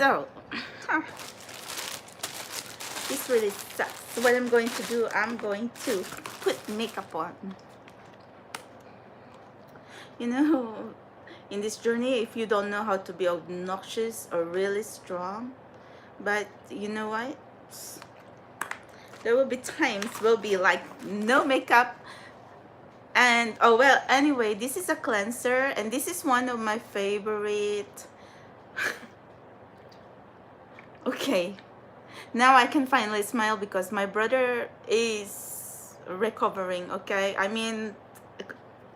So this really sucks. So what I'm going to do, I'm going to put makeup on. You know, in this journey, if you don't know how to be obnoxious or really strong, but you know what? There will be times will be like no makeup. And oh well, anyway, this is a cleanser, and this is one of my favorite. Okay, now I can finally smile because my brother is recovering. Okay, I mean,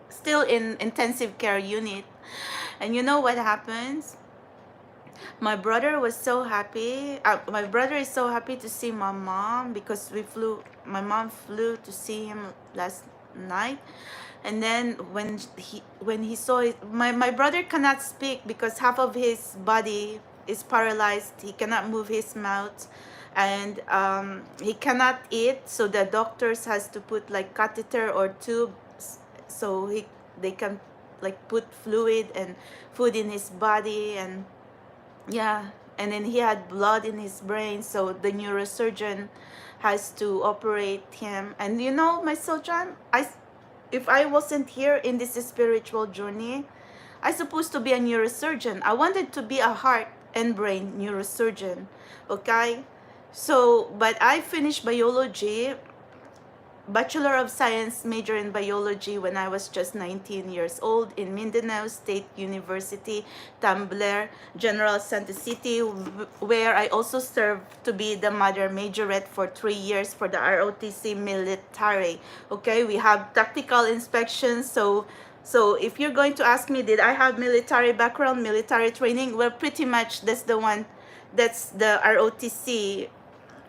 still in intensive care unit. And you know what happens? My brother was so happy. My brother is so happy to see my mom because my mom flew to see him last night. And then when he saw it, my brother cannot speak because half of his body is paralyzed. He cannot move his mouth, and he cannot eat. So the doctors has to put like catheter or tubes, so they can like put fluid and food in his body. And yeah, and then he had blood in his brain, so the neurosurgeon has to operate him. And you know, my Sojan, if I wasn't here in this spiritual journey, I supposed to be a neurosurgeon. I wanted to be a heart and brain neurosurgeon, okay? So, but I finished biology, Bachelor of Science major in biology when I was just 19 years old in Mindanao State University, Tambler, General Santos City, where I also served to be the mother majorette for 3 years for the ROTC military. Okay, we have tactical inspections. So if you're going to ask me, did I have military background, military training? Well, pretty much that's the one, that's the ROTC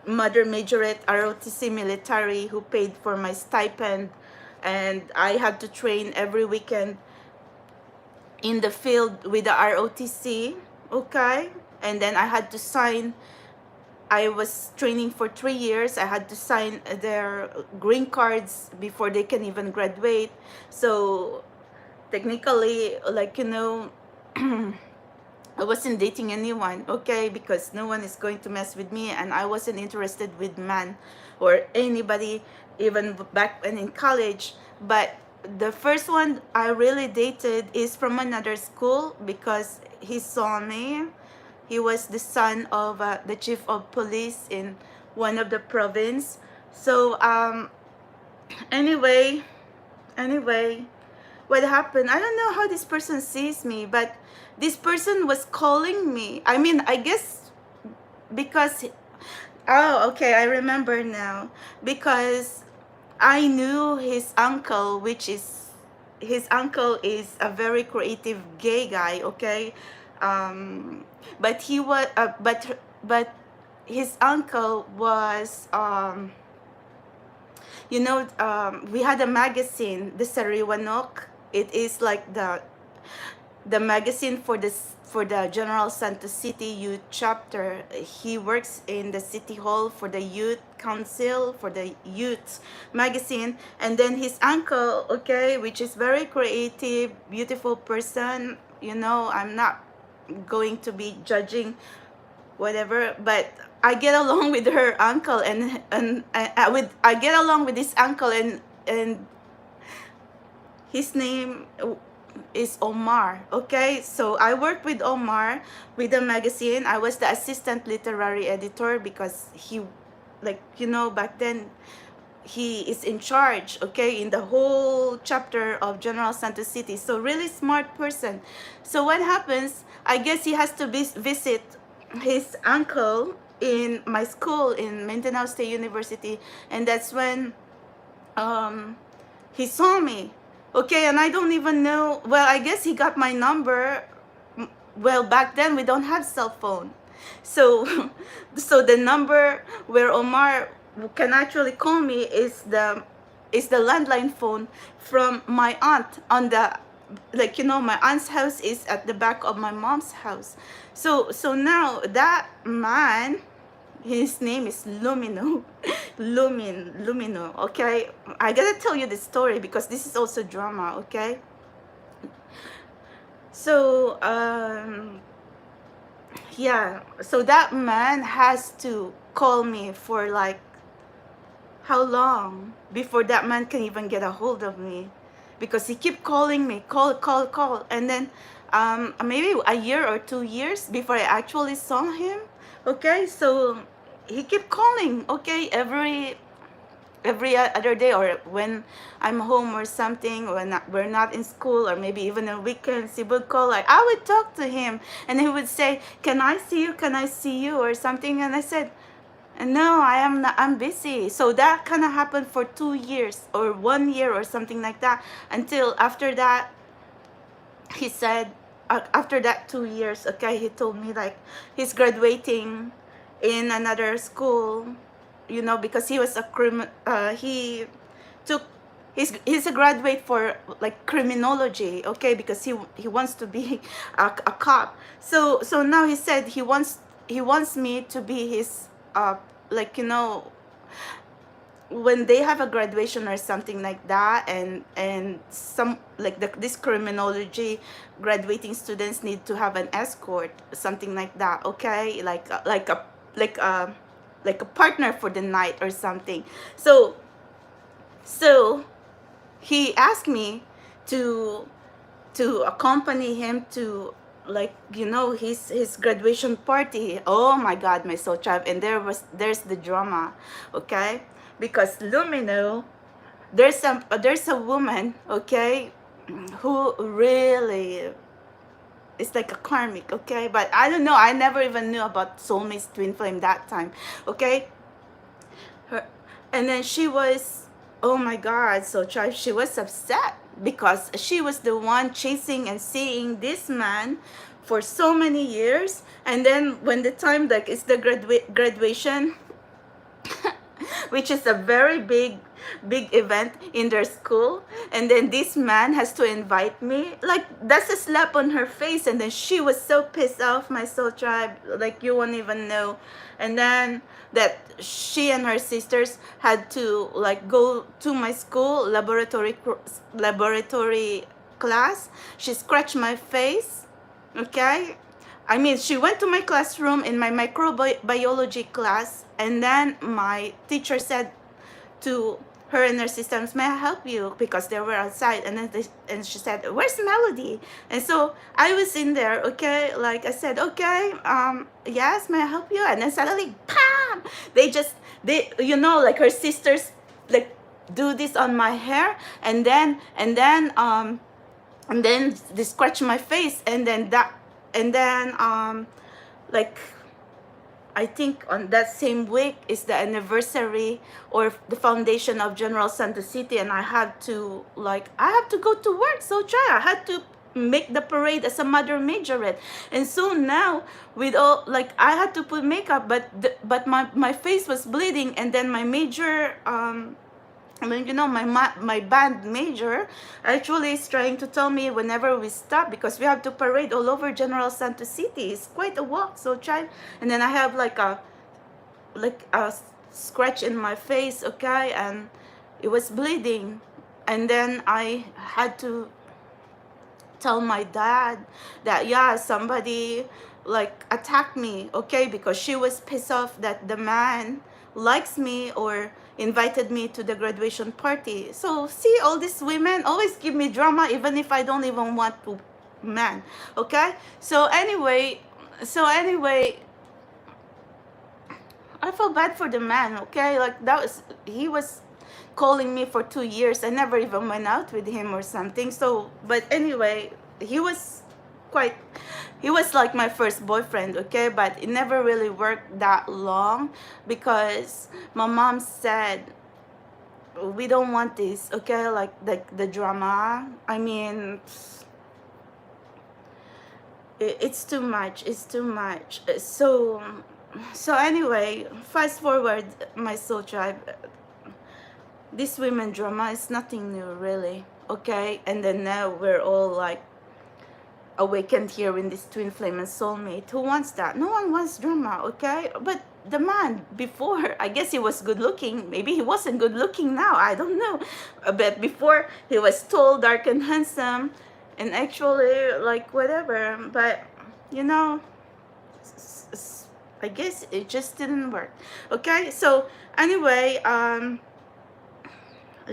mother majorette ROTC military who paid for my stipend, and I had to train every weekend in the field with the ROTC, okay? And then I had to sign, I was training for 3 years. I had to sign their green cards before they can even graduate. So technically, like, you know, I wasn't dating anyone, okay, because no one is going to mess with me, and I wasn't interested with man or anybody even back when in college. But the first one I really dated is from another school because he saw me. He was the son of the chief of police in one of the province. So anyway, what happened, I don't know how this person sees me, but this person was calling me. I mean, I guess because, oh, okay, I remember now. Because I knew his uncle, his uncle is a very creative gay guy, okay? But he was, but his uncle was, you know, we had a magazine, the Sariwanok. It is like the magazine for the General Santos City Youth Chapter. He works in the City Hall for the Youth Council, for the Youth magazine. And then his uncle, okay, which is very creative, beautiful person. You know, I'm not going to be judging whatever, but I get along with her uncle, and I get along with this uncle, and his name is Omar. Okay, so I worked with Omar with the magazine. I was the assistant literary editor because he, like, you know, back then he is in charge, okay, in the whole chapter of General Santos City. So really smart person. So what happens, I guess he has to visit his uncle in my school in Mindanao State University, and that's when he saw me, okay, and I don't even know, well, I guess he got my number. Well, back then we don't have cell phone, so so the number where Omar can actually call me is the landline phone from my aunt on the, like, you know, my aunt's house is at the back of my mom's house. So now that man, his name is Lumino. Lumino, okay? I gotta tell you this story because this is also drama, okay? So yeah, so that man has to call me for like how long before that man can even get a hold of me, because he keep calling me, call, and then maybe a year or 2 years before I actually saw him. Okay, so he keep calling, okay, every other day, or when I'm home or something, when we're not in school, or maybe even on weekends, he would call. Like I would talk to him, and he would say, "Can I see you? Can I see you?" or something. And I said, "No, I am not. I'm busy." So that kind of happened for 2 years or 1 year or something like that. Until after that, he said, after that 2 years, okay, he told me like he's graduating in another school, because he was he took he's a graduate for like criminology, okay, because he wants to be a cop. So now he said he wants me to be his like when they have a graduation or something like that, and some like this criminology graduating students need to have an escort, something like that, okay, like a partner for the night or something. So so he asked me to accompany him to, like, his graduation party. Oh my god, my soul tribe. And there's the drama, okay, because Lumino, there's a woman, okay, who really is like a karmic, okay, but I don't know, I never even knew about soulmates twin flame that time, okay. Her And then she was, oh my god, so tribe, she was upset because she was the one chasing and seeing this man for so many years. And then when the time, like, it's the graduation, which is a very big event in their school, and then this man has to invite me, like, that's a slap on her face. And then she was so pissed off, my soul tribe, like, you won't even know. And then that she and her sisters had to, like, go to my school laboratory class. She scratched my face, okay. I mean, she went to my classroom in my microbiology class, and then my teacher said to her and her sisters, "May I help you?" Because they were outside. And then and she said, "Where's Melody?" And so I was in there, okay, like I said, "Okay, yes, may I help you?" And then suddenly, bam! They like her sisters, like, do this on my hair, and then they scratch my face, and then like, I think on that same week is the anniversary or the foundation of General Santos City, and I have to go to work. So I had to make the parade as a mother majorette. And so now, with all, like, I had to put makeup, but my face was bleeding. And then my major I mean, my band major actually is trying to tell me whenever we stop, because we have to parade all over General Santos City. It's quite a walk, so try. And then I have like a scratch in my face, okay, and it was bleeding. And then I had to tell my dad that, yeah, somebody, like, attacked me, okay, because she was pissed off that the man likes me or invited me to the graduation party. So see, all these women always give me drama even if I don't even want to man, okay. So anyway, I feel bad for the man, okay, like, he was calling me for 2 years. I never even went out with him or something. So, but anyway, he was like my first boyfriend, okay, but it never really worked that long, because my mom said, "We don't want this, okay, like the drama. I mean, it's too much, so anyway, fast forward, my soul tribe, this women drama is nothing new, really, okay. And then now we're all like awakened here in this twin flame and soulmate. Who wants that? No one wants drama, okay. But the man before, I guess he was good looking. Maybe he wasn't good looking now, I don't know. But before, he was tall, dark, and handsome, and actually, like, whatever. But I guess it just didn't work. Okay, so anyway, I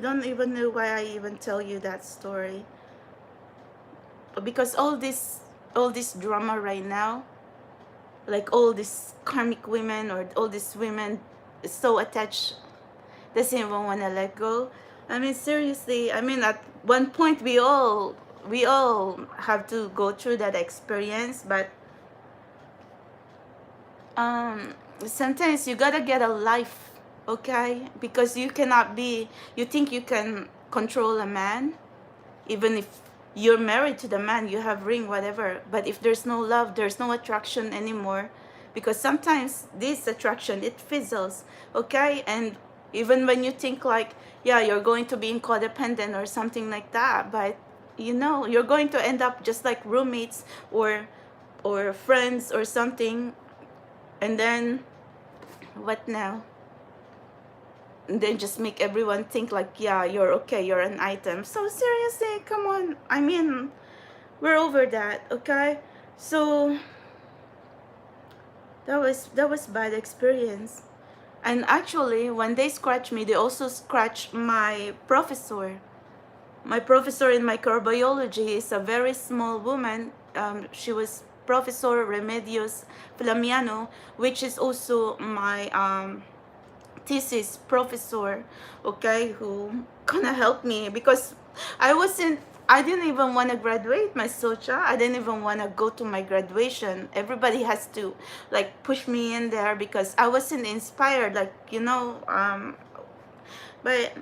don't even know why I even tell you that story, because all this drama right now, like all these karmic women or all these women is so attached, doesn't even want to let go. I mean, seriously, I mean, at one point we all have to go through that experience, but um sometimes you gotta get a life, okay? Because you cannot be, you think you can control a man, even if you're married to the man, you have ring, whatever, but if there's no love, there's no attraction anymore, because sometimes this attraction, it fizzles, okay? And even when you think like, yeah, you're going to be codependent or something like that, but you know, you're going to end up just like roommates or friends or something. And then what now? And then just make everyone think like, yeah, you're okay, you're an item. So seriously, come on, I mean, we're over that, okay? So that was bad experience. And actually, when they scratched me, they also scratched my professor. My professor in microbiology is a very small woman. She was Professor Remedios Flamiano, which is also my thesis professor, okay, who gonna help me, because I didn't even want to graduate my socha. I didn't even want to go to my graduation. Everybody has to like push me in there because I wasn't inspired, like, you know, but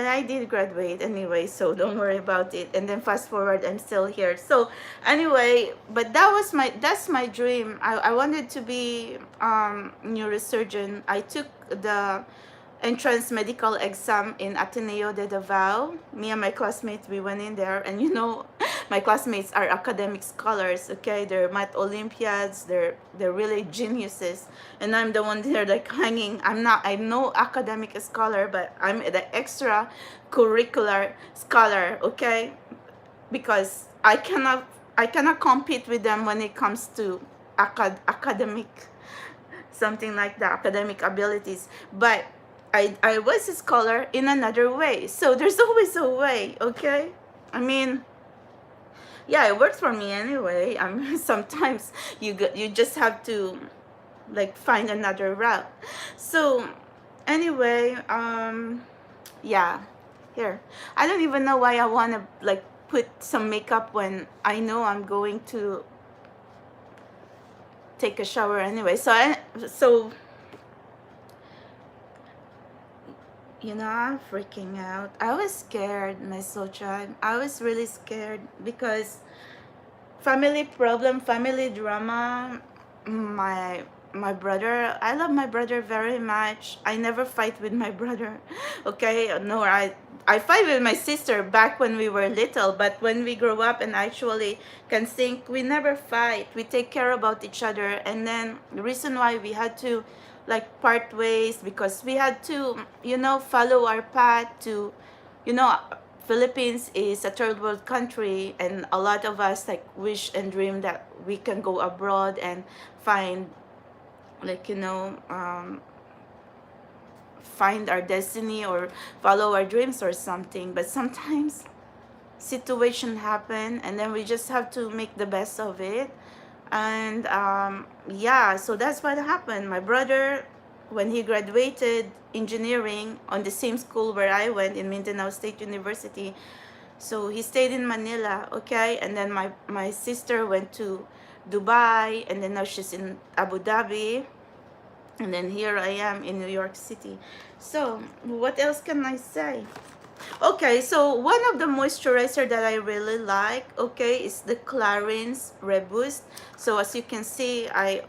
I did graduate anyway, so don't worry about it. And then fast forward, I'm still here. So anyway, but that's my dream. I wanted to be neurosurgeon. I took the entrance medical exam in Ateneo de Davao. Me and my classmates, we went in there, and you know, my classmates are academic scholars, okay? They're math Olympiads, they're really geniuses. And I'm the one there like hanging. I'm no academic scholar, but I'm the extra curricular scholar, okay? Because I cannot compete with them when it comes to academic, something like that, academic abilities. But I was a scholar in another way. So there's always a way, okay? I mean, yeah, it works for me anyway. I mean, sometimes you just have to like find another route. So anyway, yeah, here. I don't even know why I want to like put some makeup when I know I'm going to take a shower anyway. So you know, I'm freaking out. I was scared, my soul tribe. I was really scared because family problem, family drama. My brother, I love my brother very much. I never fight with my brother. Okay, no, I fight with my sister back when we were little, but when we grow up and actually can think, we never fight. We take care about each other. And then the reason why we had to like part ways, because we had to, you know, follow our path to, you know, Philippines is a third world country, and a lot of us like wish and dream that we can go abroad and find, like, you know, find our destiny or follow our dreams or something. But sometimes situation happen, and then we just have to make the best of it. And yeah, so that's what happened. My brother, when he graduated engineering on the same school where I went, in Mindanao State University, so he stayed in Manila, okay? And then my sister went to Dubai, and then now she's in Abu Dhabi, and then here I am in New York City. So what else can I say? Okay, so one of the moisturizer that I really like, okay, is the Clarins Reboost. So as you can see, I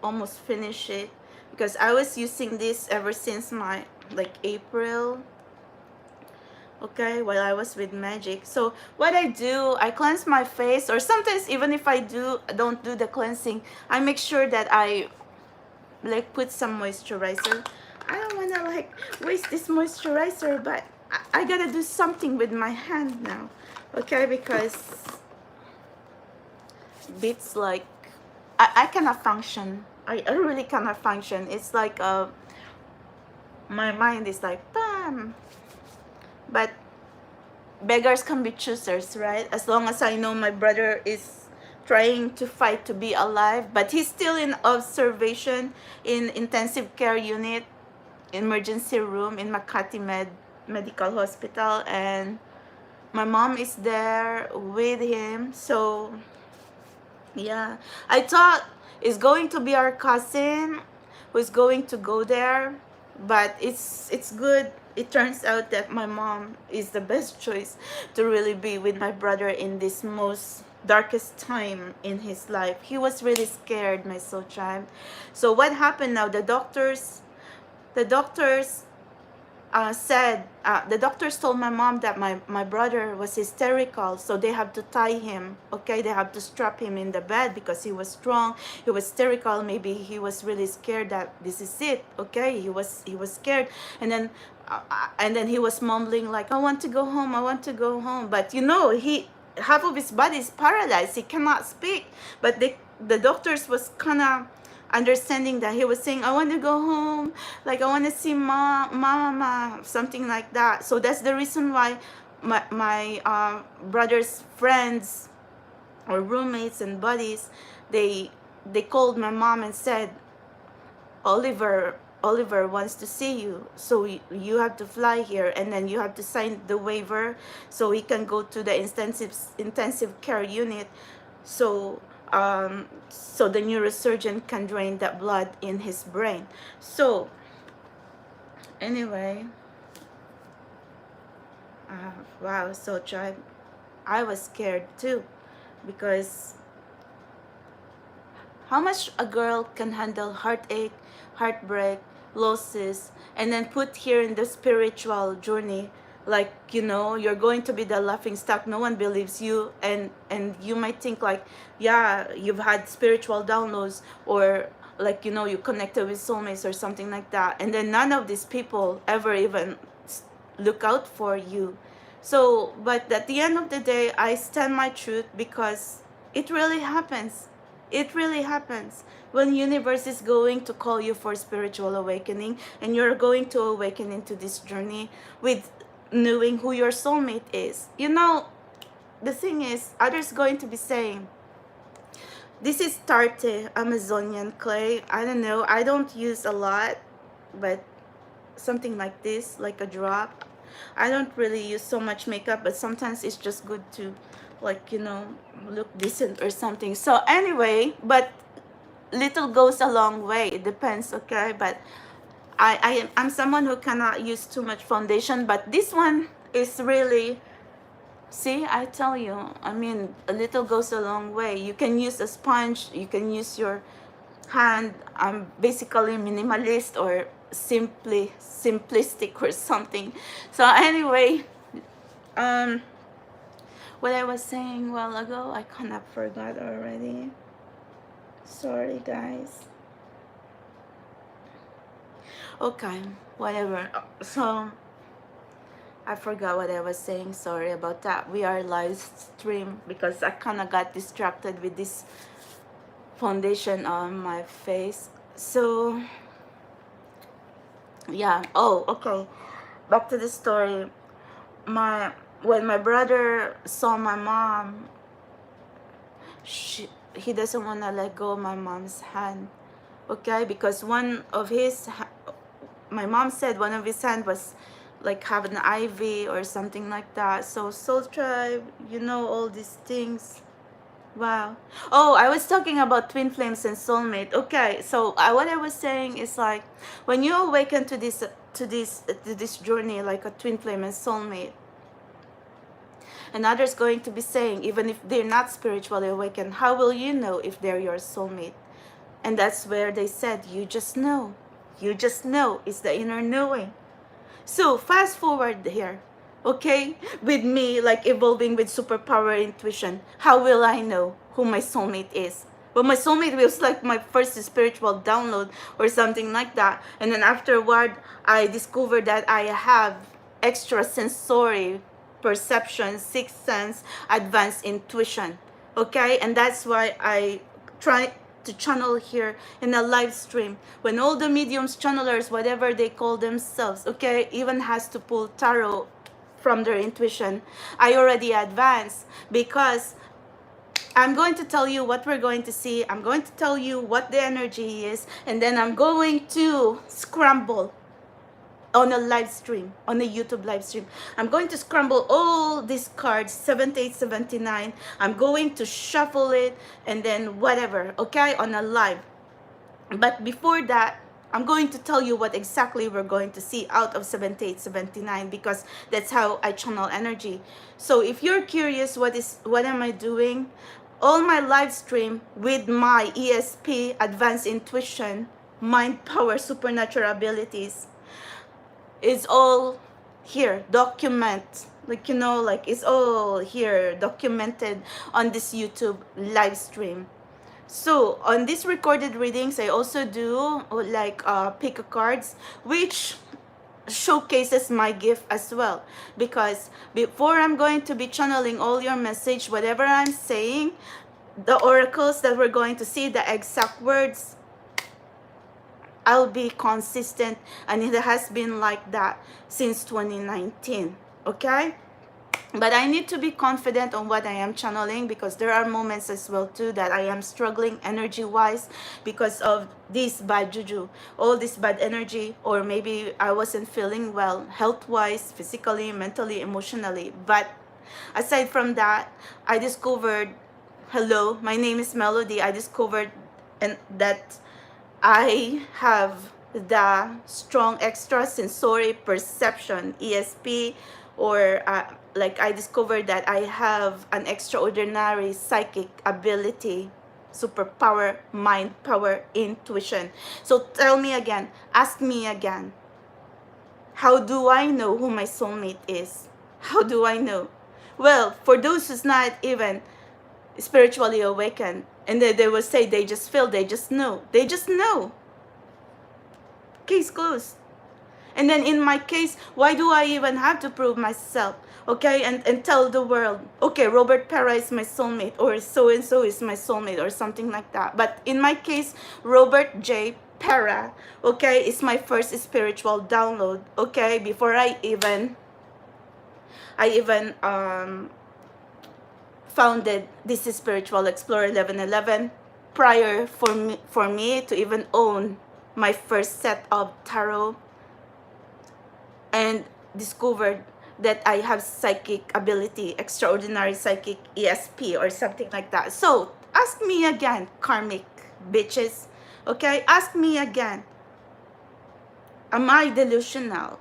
almost finished it because I was using this ever since my like April, okay, while I was with Magic. So what I do, I cleanse my face, or sometimes even if I don't do the cleansing, I make sure that I like put some moisturizer. I don't want to like waste this moisturizer, but I gotta do something with my hand now, okay? Because beats like I cannot function. I really cannot function. It's like my mind is like bam. But beggars can be choosers, right? As long as I know my brother is trying to fight to be alive, but he's still in observation in intensive care unit, emergency room in Makati Medical Hospital, and my mom is there with him. So yeah, I thought it's going to be our cousin who's going to go there, but it's good. It turns out that my mom is the best choice to really be with my brother in this most darkest time in his life. He was really scared, my soul child. So what happened now? The doctors said the doctors told my mom that my brother was hysterical, so they have to tie him. Okay, they have to strap him in the bed because he was strong, he was hysterical. Maybe he was really scared that this is it. Okay, he was scared, and then he was mumbling like, I want to go home, I want to go home. But he half of his body is paralyzed, he cannot speak. But the doctors was kind of understanding that he was saying, I want to go home, like I want to see mama, something like that. So that's the reason why my brother's friends or roommates and buddies, they called my mom and said, Oliver wants to see you, so you have to fly here, and then you have to sign the waiver so he can go to the intensive care unit, so so the neurosurgeon can drain that blood in his brain. So anyway, wow. So tribe, I was scared too, because how much a girl can handle heartache, heartbreak, losses, and then put here in the spiritual journey, like you're going to be the laughing stock, no one believes you, and you might think like, yeah, you've had spiritual downloads, or like you connected with soulmates or something like that, and then none of these people ever even look out for you. So but at the end of the day, I stand my truth, because it really happens. It really happens when universe is going to call you for spiritual awakening, and you're going to awaken into this journey with knowing who your soulmate is. The thing is, others going to be saying, this is Tarte Amazonian clay. I don't know, I don't use a lot, but something like this, like a drop. I don't really use so much makeup, but sometimes it's just good to, like, look decent or something. So anyway, but little goes a long way. It depends, okay? But I'm someone who cannot use too much foundation, but this one is really, see, I tell you, I mean, a little goes a long way. You can use a sponge, you can use your hand. I'm basically minimalist, or simplistic or something. So anyway, what I was saying a while ago, I kind of forgot already. Sorry guys. Okay, whatever. So I forgot what I was saying. Sorry about that. We are live stream because I kind of got distracted with this foundation on my face. So yeah. Oh, okay. Back to the story. When my brother saw my mom, he doesn't want to let go of my mom's hand. Okay, because my mom said one of his hand was like have an IV or something like that. So soul tribe, all these things. Wow. Oh, I was talking about twin flames and soulmate. Okay, so what I was saying is like, when you awaken to this journey, like a twin flame and soulmate, and others going to be saying, even if they're not spiritually awakened, how will you know if they're your soulmate? And that's where they said, you just know. You just know. It's the inner knowing. So fast forward here, okay? With me, like evolving with superpower intuition, how will I know who my soulmate is? Well, my soulmate was like my first spiritual download or something like that. And then afterward, I discovered that I have extrasensory perception, sixth sense, advanced intuition. okay? And that's why I try to channel here in a live stream when all the mediums, channelers, whatever they call themselves, okay, even has to pull tarot from their intuition. I already advanced because I'm going to tell you what we're going to see. I'm going to tell you what the energy is, and then I'm going to scramble on a live stream, on a YouTube live stream. I'm going to scramble all these cards, 78, 79. I'm going to shuffle it and then whatever, okay, on a live. But before that, I'm going to tell you what exactly we're going to see out of 78, 79, because that's how I channel energy. So if you're curious what am I doing, all my live stream with my ESP, Advanced Intuition, Mind Power, Supernatural Abilities, is all here, document, like, you know, like it's all here documented on this YouTube live stream. So on these recorded readings, I also do like pick a cards, which showcases my gift as well, because before I'm going to be channeling all your message, whatever I'm saying, the oracles that we're going to see, the exact words, I'll be consistent, and it has been like that since 2019, okay? But I need to be confident on what I am channeling, because there are moments as well too that I am struggling energy wise because of this bad juju, all this bad energy, or maybe I wasn't feeling well health wise, physically, mentally, emotionally. But aside from that, I discovered, hello, my name is Melody. I discovered and that I have the strong extrasensory perception, ESP, or like I discovered that I have an extraordinary psychic ability, superpower, mind power, intuition. So tell me again, ask me again, how do I know who my soulmate is? How do I know? Well, for those who's not even spiritually awakened, and they will say they just feel, they just know, they just know. Case closed. And then in my case, why do I even have to prove myself, okay, and tell the world, okay, Robert Pera is my soulmate, or so-and-so is my soulmate, or something like that. But in my case, Robert J. Pera, okay, is my first spiritual download, okay, before I even founded this Spiritual Explorer 1111, prior for me to even own my first set of tarot, and discovered that I have psychic ability, extraordinary psychic ESP, or something like that. So ask me again, karmic bitches, okay, ask me again, am I delusional?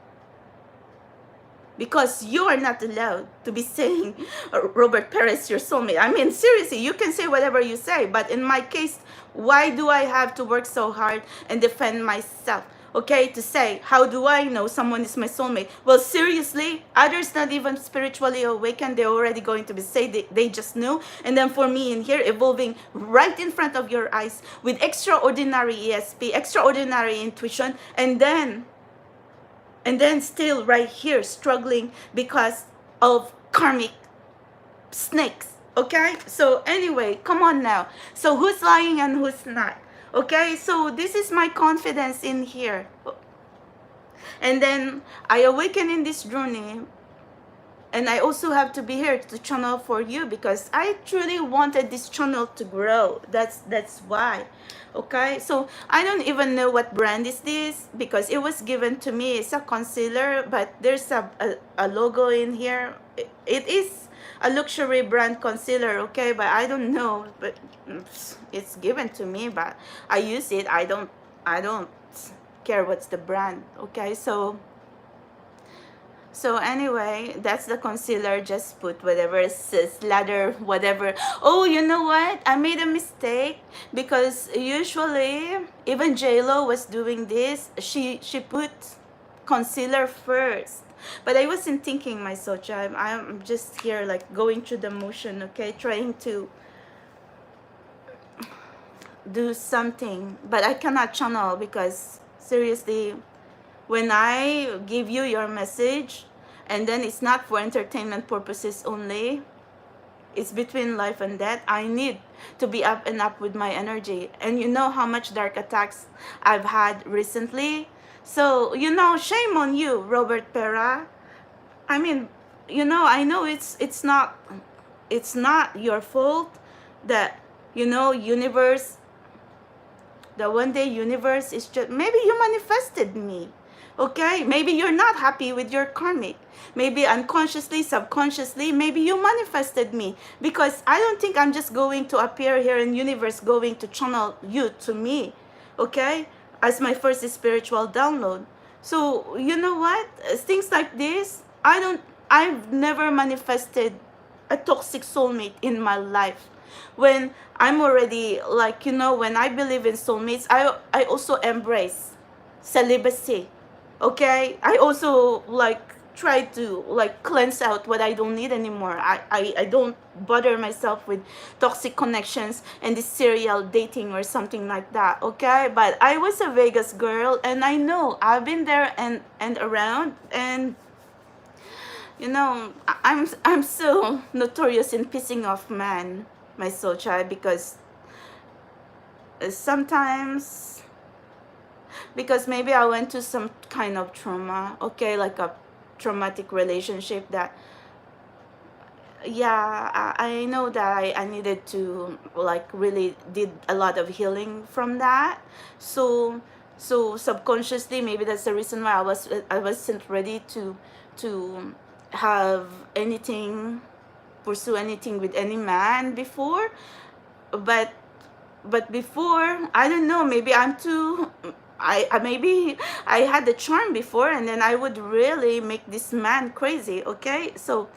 Because you are not allowed to be saying Robert Perez your soulmate. I mean, seriously, you can say whatever you say, but in my case, why do I have to work so hard and defend myself, okay, to say, how do I know someone is my soulmate? Well, seriously, others not even spiritually awakened, they're already going to be say they just know. And then for me in here, evolving right in front of your eyes with extraordinary ESP, extraordinary intuition, and then still right here struggling because of karmic snakes, okay? So anyway, come on now. So who's lying and who's not, okay? So this is my confidence in here. And then I awaken in this journey, and I also have to be here to channel for you, because I truly wanted this channel to grow. That's why. Okay, so I don't even know what brand is this, because it was given to me. It's a concealer, but there's a logo in here. It is a luxury brand concealer, okay, but I don't know, but it's given to me, but I use it. I don't care what's the brand, okay? So anyway, that's the concealer. Just put whatever slather, whatever. Oh, you know what? I made a mistake, because usually even J-Lo was doing this. She put concealer first. But I wasn't thinking myself. I'm just here like going through the motion, okay? Trying to do something. But I cannot channel, because seriously, when I give you your message, and then it's not for entertainment purposes only, It's between life and death. I need to be up and up with my energy. And you know how much dark attacks I've had recently. So, shame on you, Robert Pera. I mean, I know it's not your fault that, universe, the one day universe is just, maybe you manifested me. Okay, maybe you're not happy with your karmic, maybe unconsciously, subconsciously, maybe you manifested me, because I don't think I'm just going to appear here in universe going to channel you to me, okay, as my first spiritual download. So you know what, things like this, I've never manifested a toxic soulmate in my life. When I'm already, like, when I believe in soulmates, I also embrace celibacy. Okay, I also, like, try to, like, cleanse out what I don't need anymore. I don't bother myself with toxic connections and this serial dating or something like that. Okay, but I was a Vegas girl, and I know I've been there and around, and I'm so notorious in pissing off man, my soul child, because sometimes, because maybe I went to some kind of trauma, okay, like a traumatic relationship that, yeah, I know that I needed to, like, really did a lot of healing from that. So subconsciously, maybe that's the reason why I wasn't ready to have anything, pursue anything with any man before. But before, I don't know, maybe I'm too, maybe I had the charm before, and then I would really make this man crazy. Okay, so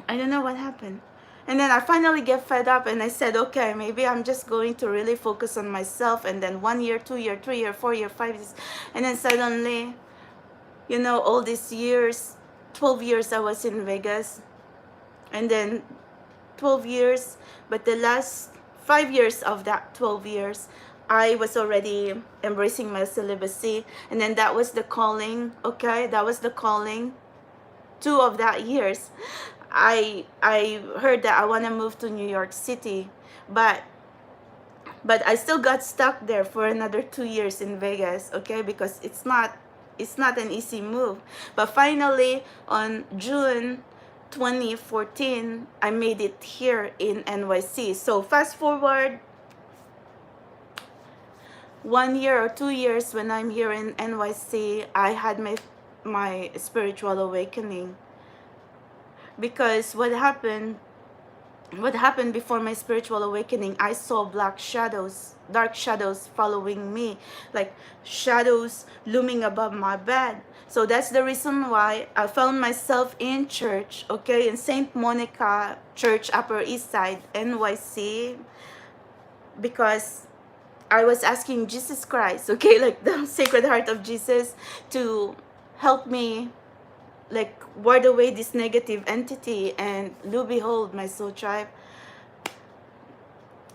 I don't know what happened. And then I finally get fed up, and I said, okay, maybe I'm just going to really focus on myself. And then 1 year, 2 year, 3 year, 4 year, 5 years, and then suddenly, all these years, 12 years I was in Vegas, and then 12 years, but the last 5 years of that 12 years, I was already embracing my celibacy. And then that was the calling, okay? That was the calling. 2 of that years, I heard that I want to move to New York City, but I still got stuck there for another 2 years in Vegas, okay? Because it's not an easy move. But finally, on June 2014, I made it here in NYC. So fast forward 1 year or 2 years, when I'm here in NYC, I had my spiritual awakening. Because what happened before my spiritual awakening, I saw dark shadows following me, like shadows looming above my bed. So that's the reason why I found myself in church, okay, in St. Monica Church, Upper East Side, NYC, because I was asking Jesus Christ, okay, like the Sacred Heart of Jesus, to help me, like, ward away this negative entity. And lo behold, my soul tribe,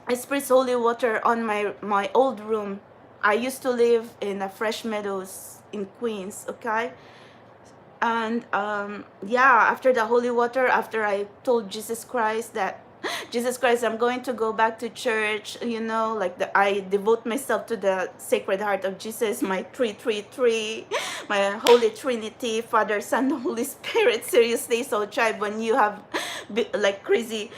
I spritz holy water on my old room. I used to live in a Fresh Meadows in Queens, okay? And yeah, after the holy water, after I told Jesus Christ that, Jesus Christ, I'm going to go back to church, like I devote myself to the Sacred Heart of Jesus, my 333, my Holy Trinity, Father, Son, Holy Spirit. Seriously, so tribe, when you have like crazy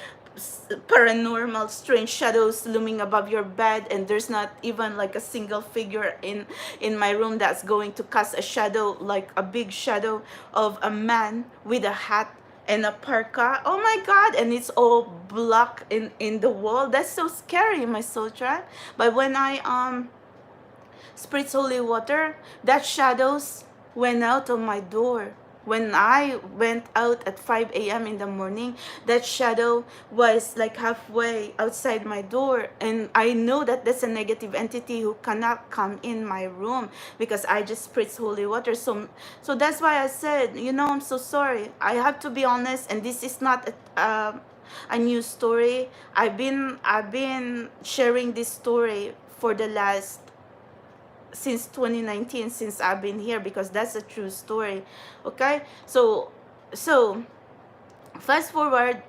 paranormal strange shadows looming above your bed, and there's not even like a single figure in my room that's going to cast a shadow, like a big shadow of a man with a hat and a parka, oh my god, and it's all black in the wall. That's so scary, my soul tribe. But when I spritz holy water, that shadows went out of my door. When I went out at 5 a.m. in the morning, that shadow was like halfway outside my door. And I know that that's a negative entity who cannot come in my room, because I just spritz holy water. So that's why I said, I'm so sorry. I have to be honest, and this is not a new story. I've been sharing this story for the last, since 2019, since I've been here, because that's a true story. Okay, so fast forward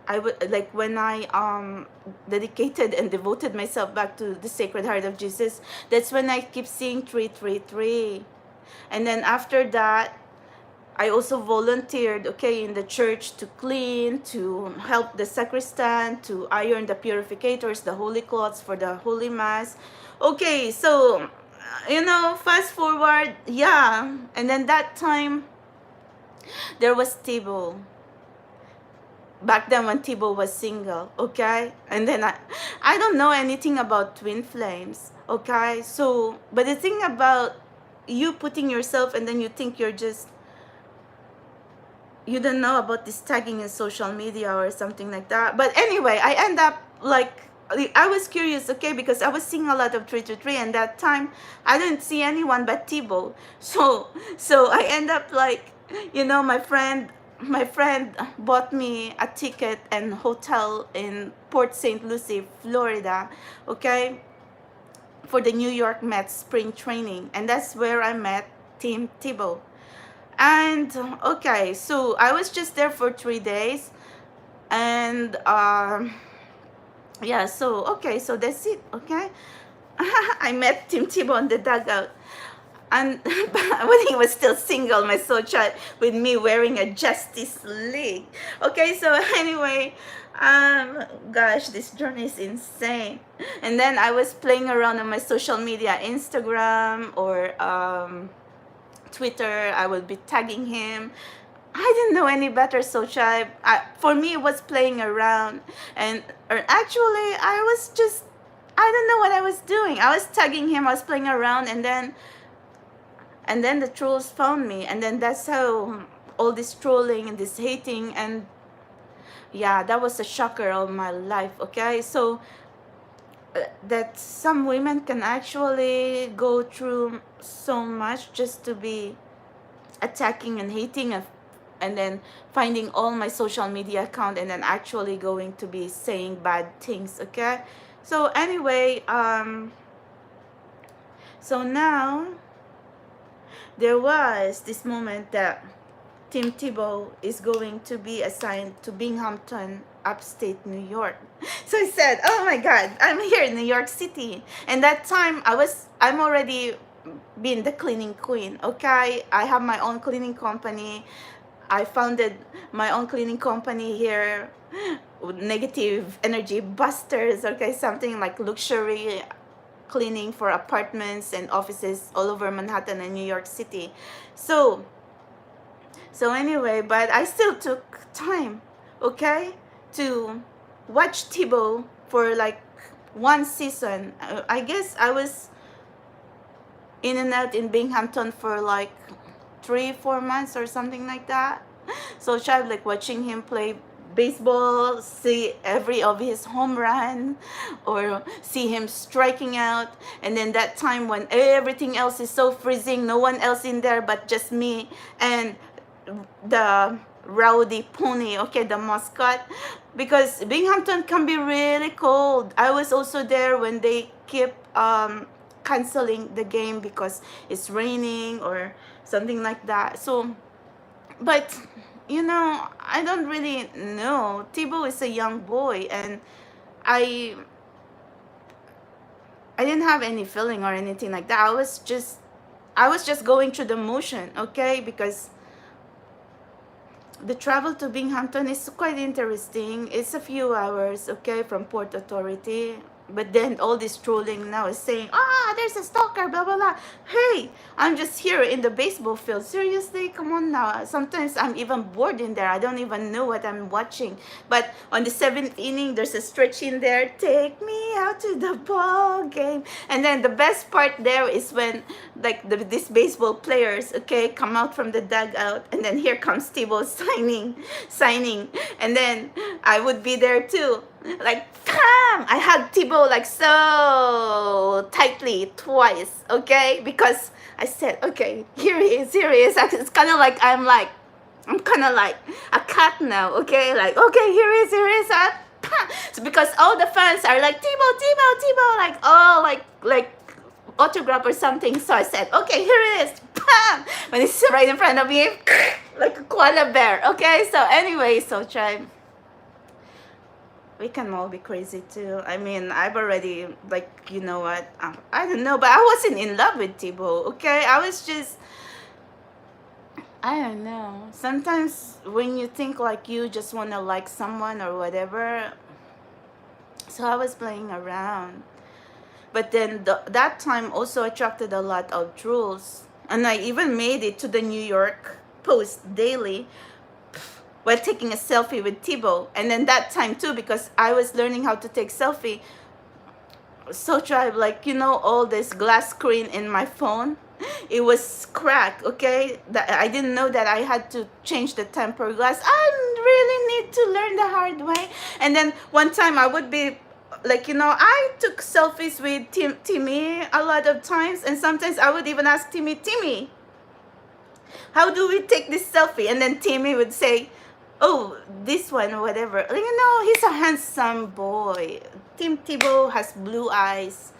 I would like when I dedicated and devoted myself back to the Sacred Heart of Jesus. That's when I keep seeing 333. And then after that, I also volunteered, okay, in the church to clean, to help the sacristan, to iron the purificators, the holy cloths for the Holy Mass. Okay, so, fast forward, yeah. And then that time, there was Thibaut. Back then when Thibaut was single, okay? And then I don't know anything about twin flames, okay? So, but the thing about you putting yourself and then you think you don't know about this tagging in social media or something like that. But anyway, I end up like, I was curious, okay, because I was seeing a lot of 323 and that time I didn't see anyone but Thibaut. So I end up like, my friend bought me a ticket and hotel in Port St. Lucie, Florida, okay, for the New York Mets spring training. And that's where I met Tim Thibaut. And okay, so I was just there for 3 days. And yeah, so okay, so that's it, okay. I met Tim Thibaut on the dugout. And when he was still single, my soul child, with me wearing a Justice League. Okay, so anyway, gosh, this journey is insane. And then I was playing around on my social media, Instagram or Twitter. I would be tagging him. I didn't know any better, so for me, it was playing around. And actually, I don't know what I was doing. I was tagging him, I was playing around, and then the trolls found me. And then that's how all this trolling and this hating, and yeah, that was a shocker of my life, okay? So, that some women can actually go through so much just to be attacking and hating and then finding all my social media account and then actually going to be saying bad things, okay? So anyway, so now there was this moment that Tim Thibaut is going to be assigned to Binghamton, upstate New York. So I said, oh my God, I'm here in New York City. And that time I'm already been the cleaning queen, okay? I have my own cleaning company. I founded my own cleaning company here, Negative Energy Busters, okay? Something like luxury cleaning for apartments and offices all over Manhattan and New York City. So anyway, but I still took time, okay, to watch Thibaut for like one season. I guess I was in and out in Binghamton for like 3-4 months or something like that. So I like watching him play baseball, see every of his home run, or see him striking out. And then that time when everything else is so freezing, no one else in there but just me and the rowdy pony, okay, the mascot, because Binghamton can be really cold. I was also there when they keep canceling the game because it's raining or something like that. So, but I don't really know. Thibaut is a young boy, and I didn't have any feeling or anything like that. I was just going through the motion, okay, because the travel to Binghamton is quite interesting. It's a few hours, okay, from Port Authority. But then all this trolling now is saying, there's a stalker, blah, blah, blah. Hey, I'm just here in the baseball field. Seriously, come on now. Sometimes I'm even bored in there. I don't even know what I'm watching. But on the 7th inning, there's a stretch in there. Take me out to the ball game. And then the best part there is when like these baseball players, okay, come out from the dugout. And then here comes Thibaut signing. And then I would be there too. Like, come! I hugged Thibaut like so tightly twice, okay? Because I said, okay, here he is. It's kind of like I'm kind of like a cat now, okay? Like, okay, here he is. So because all the fans are like, Thibaut, like, oh, like autograph or something. So I said, okay, here it is. Bam! When it's right in front of me, like a koala bear, okay? So anyway, we can all be crazy too. I mean, I've already, like, you know what? I don't know, but I wasn't in love with Thibaut, okay? I was just, I don't know. Sometimes when you think like you just want to like someone or whatever, so I was playing around. But then that time also attracted a lot of trolls. And I even made it to the New York Post daily while taking a selfie with Thibaut. And then that time too, because I was learning how to take selfie, so tried, like, you know, all this glass screen in my phone, it was cracked, okay? That I didn't know that I had to change the tempered glass. I really need to learn the hard way. And then one time I would be like, you know, I took selfies with Timmy a lot of times, and sometimes I would even ask Timmy, how do we take this selfie? And then Timmy would say, oh, this one or whatever. You know, he's a handsome boy. Tim Thibaut has blue eyes.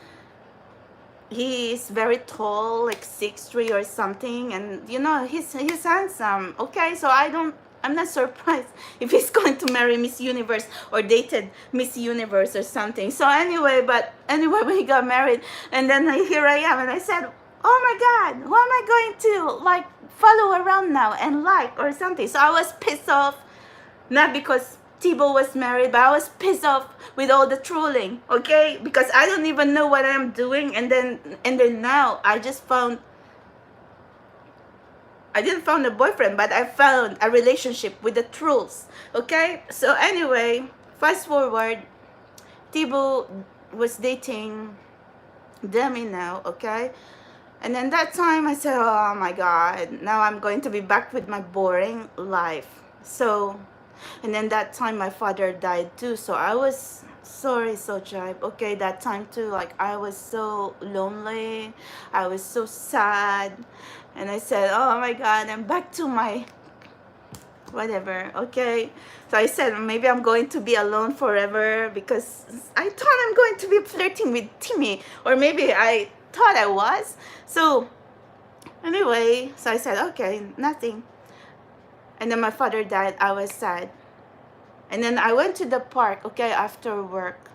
He is very tall, like 6'3" or something, and you know, he's handsome. Okay, so I'm not surprised if he's going to marry Miss Universe or dated Miss Universe or something. So anyway, when he got married, and then here I am, and I said, oh my God, who am I going to like follow around now and like or something? So I was pissed off, not because Thibaut was married, but I was pissed off with all the trolling, okay? Because I don't even know what I'm doing, and then now I just found, I didn't found a boyfriend, but I found a relationship with the trolls, okay? So anyway, fast forward, Thibaut was dating Demi now, okay? And then that time I said, oh my God, now I'm going to be back with my boring life. So, and then that time my father died too. So I was, sorry, so tribe. Okay, that time too, like I was so lonely. I was so sad. And I said, oh my God, I'm back to my whatever, okay? So I said, maybe I'm going to be alone forever, because I thought I'm going to be flirting with Timmy. Or maybe I thought I was. So anyway, so I said, okay, nothing. And then my father died. I was sad. And then I went to the park, okay, after work.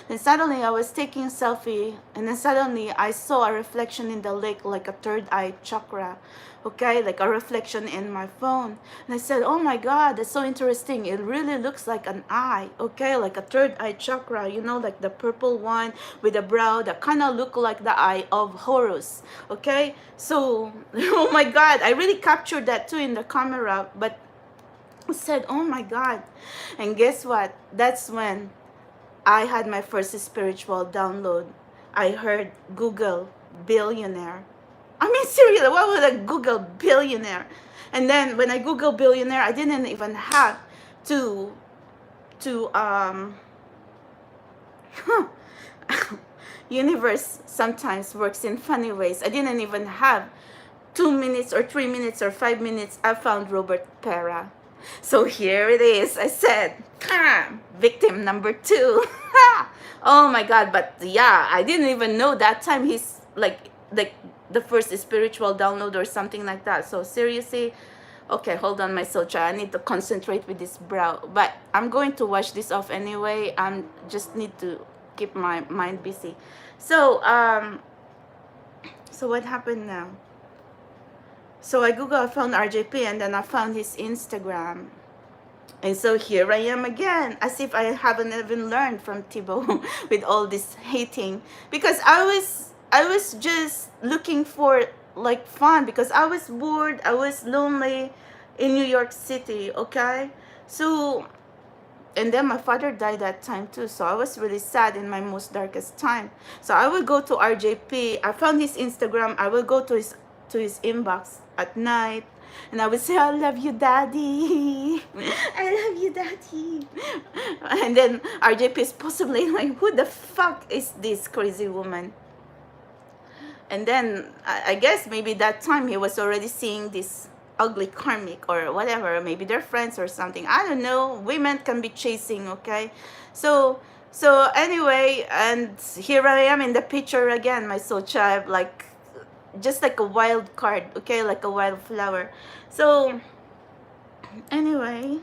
Then suddenly I was taking a selfie, and then suddenly I saw a reflection in the lake, like a third eye chakra, okay, like a reflection in my phone. And I said, oh my God, that's so interesting. It really looks like an eye, okay, like a third eye chakra, you know, like the purple one with a brow that kind of look like the eye of Horus, okay? So, oh my God, I really captured that too in the camera, but I said, oh my God. And guess what? That's when I had my first spiritual download. I heard Google billionaire. I mean, seriously, what would I Google billionaire? And then when I Google billionaire, I didn't even have to universe sometimes works in funny ways. I didn't even have 2 minutes or 3 minutes or 5 minutes. I found Robert Pera. So here it is. I said, victim number 2. Oh my God. But yeah, I didn't even know that time he's like the first spiritual download or something like that. So seriously, okay, hold on, my soul child. I need to concentrate with this brow. But I'm going to wash this off anyway. I just need to keep my mind busy. So, so what happened now? So I Googled, I found RJP, and then I found his Instagram. And so here I am again, as if I haven't even learned from Thibaut with all this hating. Because I was just looking for like fun, because I was bored, I was lonely in New York City, okay? So, and then my father died that time too, so I was really sad in my most darkest time. So I would go to RJP, I found his Instagram, I will go to his inbox at night, and I would say, I love you, daddy. I love you, daddy. And then RJP is possibly like, who the fuck is this crazy woman? And then I guess maybe that time he was already seeing this ugly karmic or whatever. Maybe they're friends or something. I don't know. Women can be chasing, okay? So anyway, and here I am in the picture again, my soul child, like just like a wild card, okay, like a wildflower. So anyway,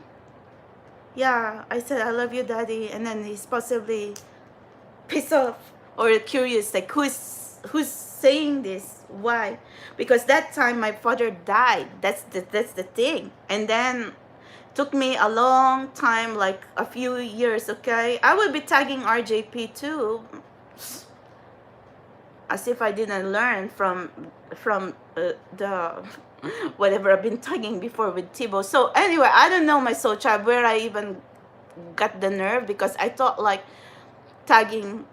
Yeah, I said, I love you, Daddy. And then he's possibly pissed off or curious, like, who's saying this? Why? Because that time my father died. That's the thing. And then took me a long time, like a few years, okay? I will be tagging RJP too, as if I didn't learn from the whatever I've been tagging before with Tibo. So anyway, I don't know, my soul child, where I even got the nerve, because I thought like tagging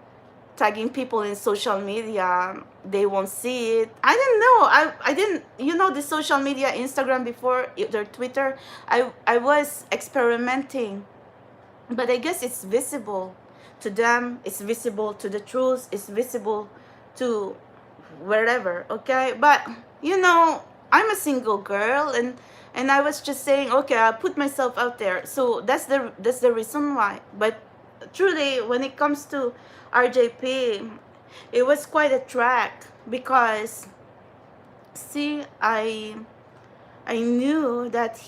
people in social media, they won't see it. I didn't know. I didn't, the social media, Instagram before, their Twitter, I was experimenting, but I guess it's visible to them, it's visible to the trolls, it's visible to wherever, okay? But I'm a single girl, and I was just saying, okay, I'll put myself out there. So that's the reason why. But truly, when it comes to RJP, it was quite a track, because see, I knew that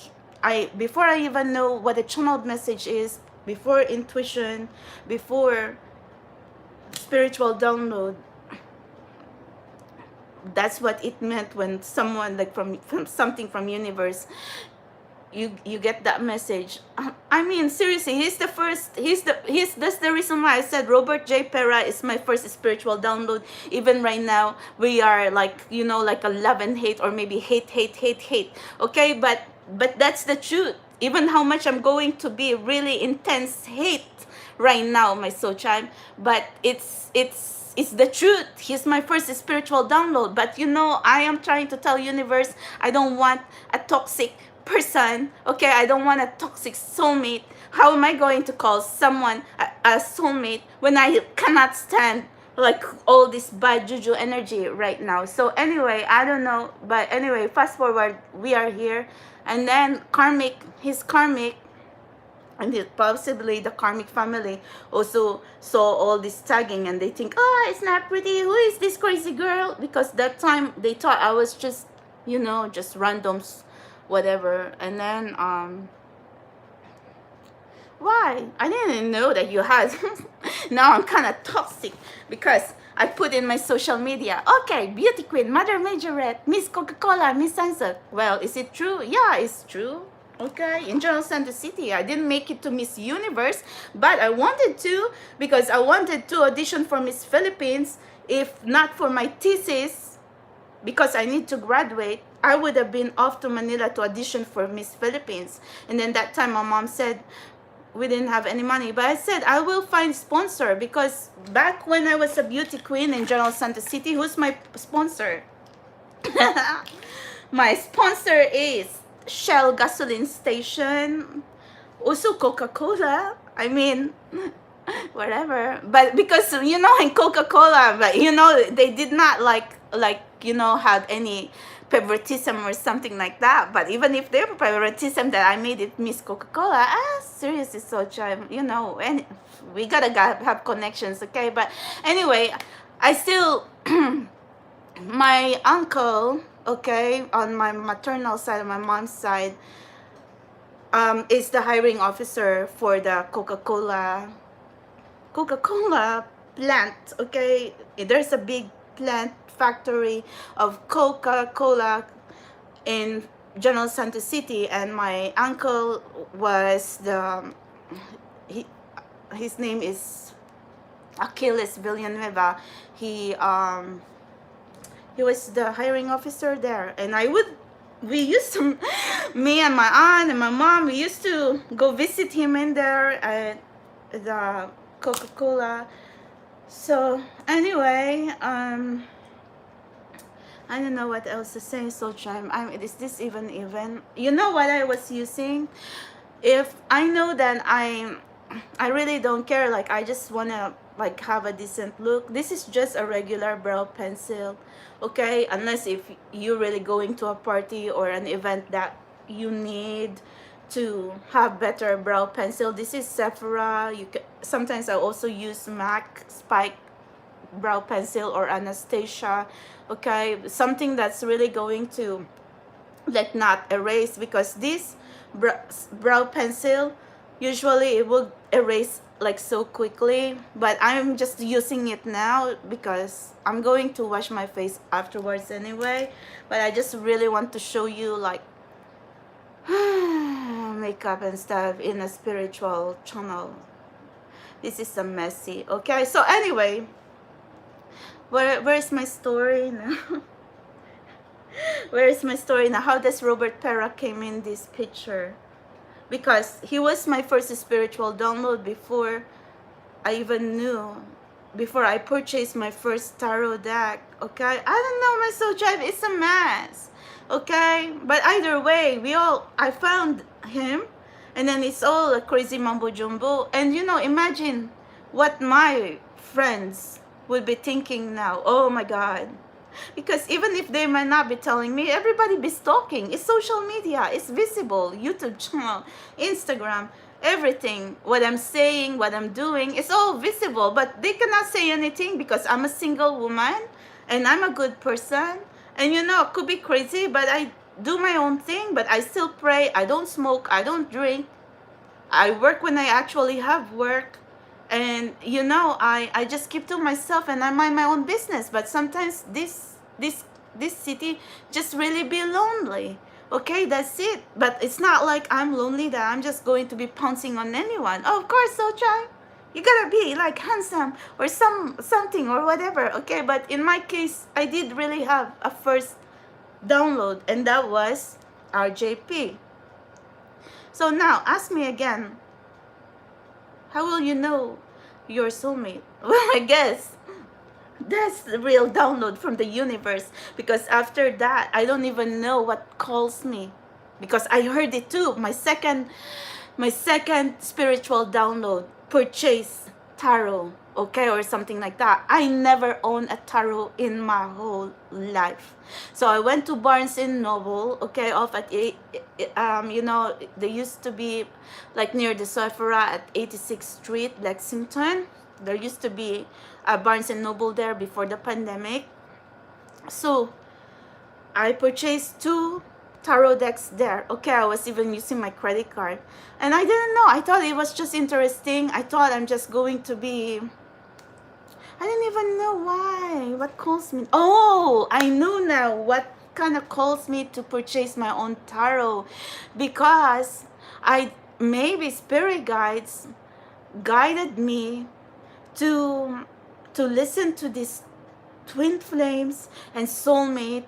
before I even know what a channeled message is, before intuition, before spiritual download, that's what it meant when someone, like from something from universe, you get that message. I mean, seriously, that's the reason why I said Robert J. Pera is my first spiritual download. Even right now, we are like, like a love and hate, or maybe hate, hate, hate, hate. Okay, but that's the truth. Even how much I'm going to be really intense hate right now, my soul child, but it's the truth. He's my first spiritual download. But I am trying to tell universe, I don't want a toxic person, okay? I don't want a toxic soulmate. How am I going to call someone a soulmate when I cannot stand like all this bad juju energy right now? So anyway, I don't know, but anyway, fast forward, we are here, and then his karmic, and possibly the karmic family also saw all this tagging, and they think, oh, it's not pretty, who is this crazy girl? Because that time they thought I was just just randoms, whatever. And then why, I didn't know that you had now I'm kind of toxic, because I put in my social media, okay, beauty queen, mother majorette, Miss Coca-Cola, Miss Answer. Well, is it true? Yeah, it's true. Okay, in General Santos City. I didn't make it to Miss Universe, but I wanted to, because I wanted to audition for Miss Philippines. If not for my thesis, because I need to graduate, I would have been off to Manila to audition for Miss Philippines. And then that time my mom said we didn't have any money, but I said I will find sponsor, because back when I was a beauty queen in General Santos City, who's my sponsor? My sponsor is Shell gasoline station, also Coca-Cola. I mean, whatever. But because in Coca-Cola, but they did not had any favoritism or something like that. But even if they were favoritism, that I made it Miss Coca-Cola, seriously, so and we gotta have connections, okay? But anyway, I still my uncle, okay, on my maternal side, on my mom's side, is the hiring officer for the Coca-Cola plant, okay? There's a big plant factory of Coca-Cola in General Santos City, and my uncle was his name is Achilles Villanueva. He was the hiring officer there, and we used to, me and my aunt and my mom, we used to go visit him in there at the Coca-Cola. So anyway, I don't know what else to say. So is this even what I was using? If I know that I really don't care, like I just wanna like have a decent look, this is just a regular brow pencil, okay? Unless if you're really going to a party or an event that you need to have better brow pencil, this is Sephora. Sometimes I also use MAC Spike brow pencil or Anastasia, okay? Something that's really going to like not erase, because this brow pencil Usually it will erase like so quickly, but I'm just using it now because I'm going to wash my face afterwards anyway. But I just really want to show you like makeup and stuff in a spiritual channel. This is a messy. Okay, so anyway, where's my story now? Where is my story now? How does Robert Pera came in this picture? Because he was my first spiritual download before I even knew, before I purchased my first tarot deck. Okay, I don't know, my soul tribe, it's a mess. Okay, but either way, I found him, and then it's all a crazy mumbo jumbo. And you know, imagine what my friends would be thinking now. Oh my God. Because even if they might not be telling me, everybody be stalking. It's social media. It's visible. YouTube channel, Instagram, everything. What I'm saying, what I'm doing, it's all visible. But they cannot say anything because I'm a single woman and I'm a good person. And you know, it could be crazy, but I do my own thing. But I still pray. I don't smoke. I don't drink. I work when I actually have work. And you know, I just keep to myself and I mind my own business. But sometimes this city just really be lonely. Okay, that's it. But it's not like I'm lonely that I'm just going to be pouncing on anyone. Oh, of course, so try. You gotta be like handsome or something or whatever. Okay, but in my case, I did really have a first download, and that was RJP. So now ask me again, how will you know your soulmate? Well, I guess that's the real download from the universe, because after that, I don't even know what calls me, because I heard it too. My second spiritual download, purchase tarot, okay, or something like that. I never owned a tarot in my whole life. So I went to Barnes and Noble, okay, off at you know, they used to be like near the Sephora at 86th Street, Lexington. There used to be a Barnes and Noble there before the pandemic. So I purchased 2 tarot decks there. Okay, I was even using my credit card. And I didn't know. I thought it was just interesting. I thought I'm just going to be... I didn't even know why. What calls me? Oh, I know now what kind of calls me to purchase my own tarot. Because maybe spirit guides guided me to listen to these twin flames and soulmate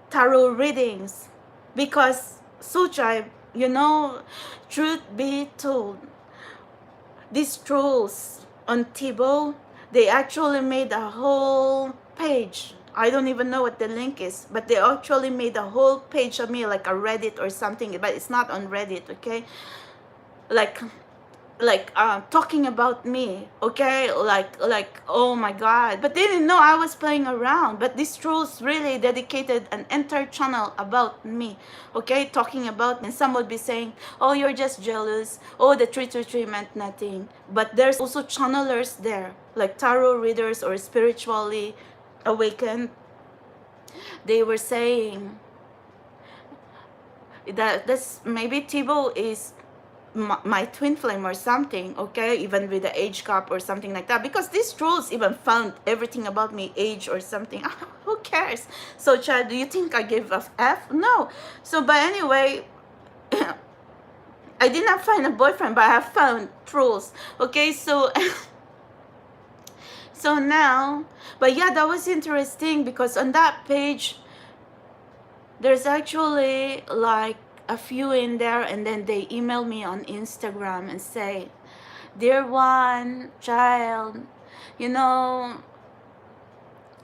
tarot readings. Because Soul Tribe, you know, truth be told, these trolls on Tibo, they actually made a whole page. I don't even know what the link is, but they actually made a whole page of me, like a Reddit or something, but it's not on Reddit, okay? Like talking about me, okay, like oh my God. But they didn't know I was playing around. But these trolls really dedicated an entire channel about me, okay, talking about me. And some would be saying, oh, you're just jealous, oh, the 323 meant nothing. But there's also channelers there, like tarot readers or spiritually awakened. They were saying that this maybe Tibo is my twin flame or something, okay, even with the age gap or something like that, because these trolls even found everything about me, age or something. Who cares? So child, do you think I give a F? No. So but anyway, I did not find a boyfriend, but I have found trolls, okay. So so now, but yeah, that was interesting, because on that page there's actually like a few in there, and then they email me on Instagram and say, dear one, child, you know,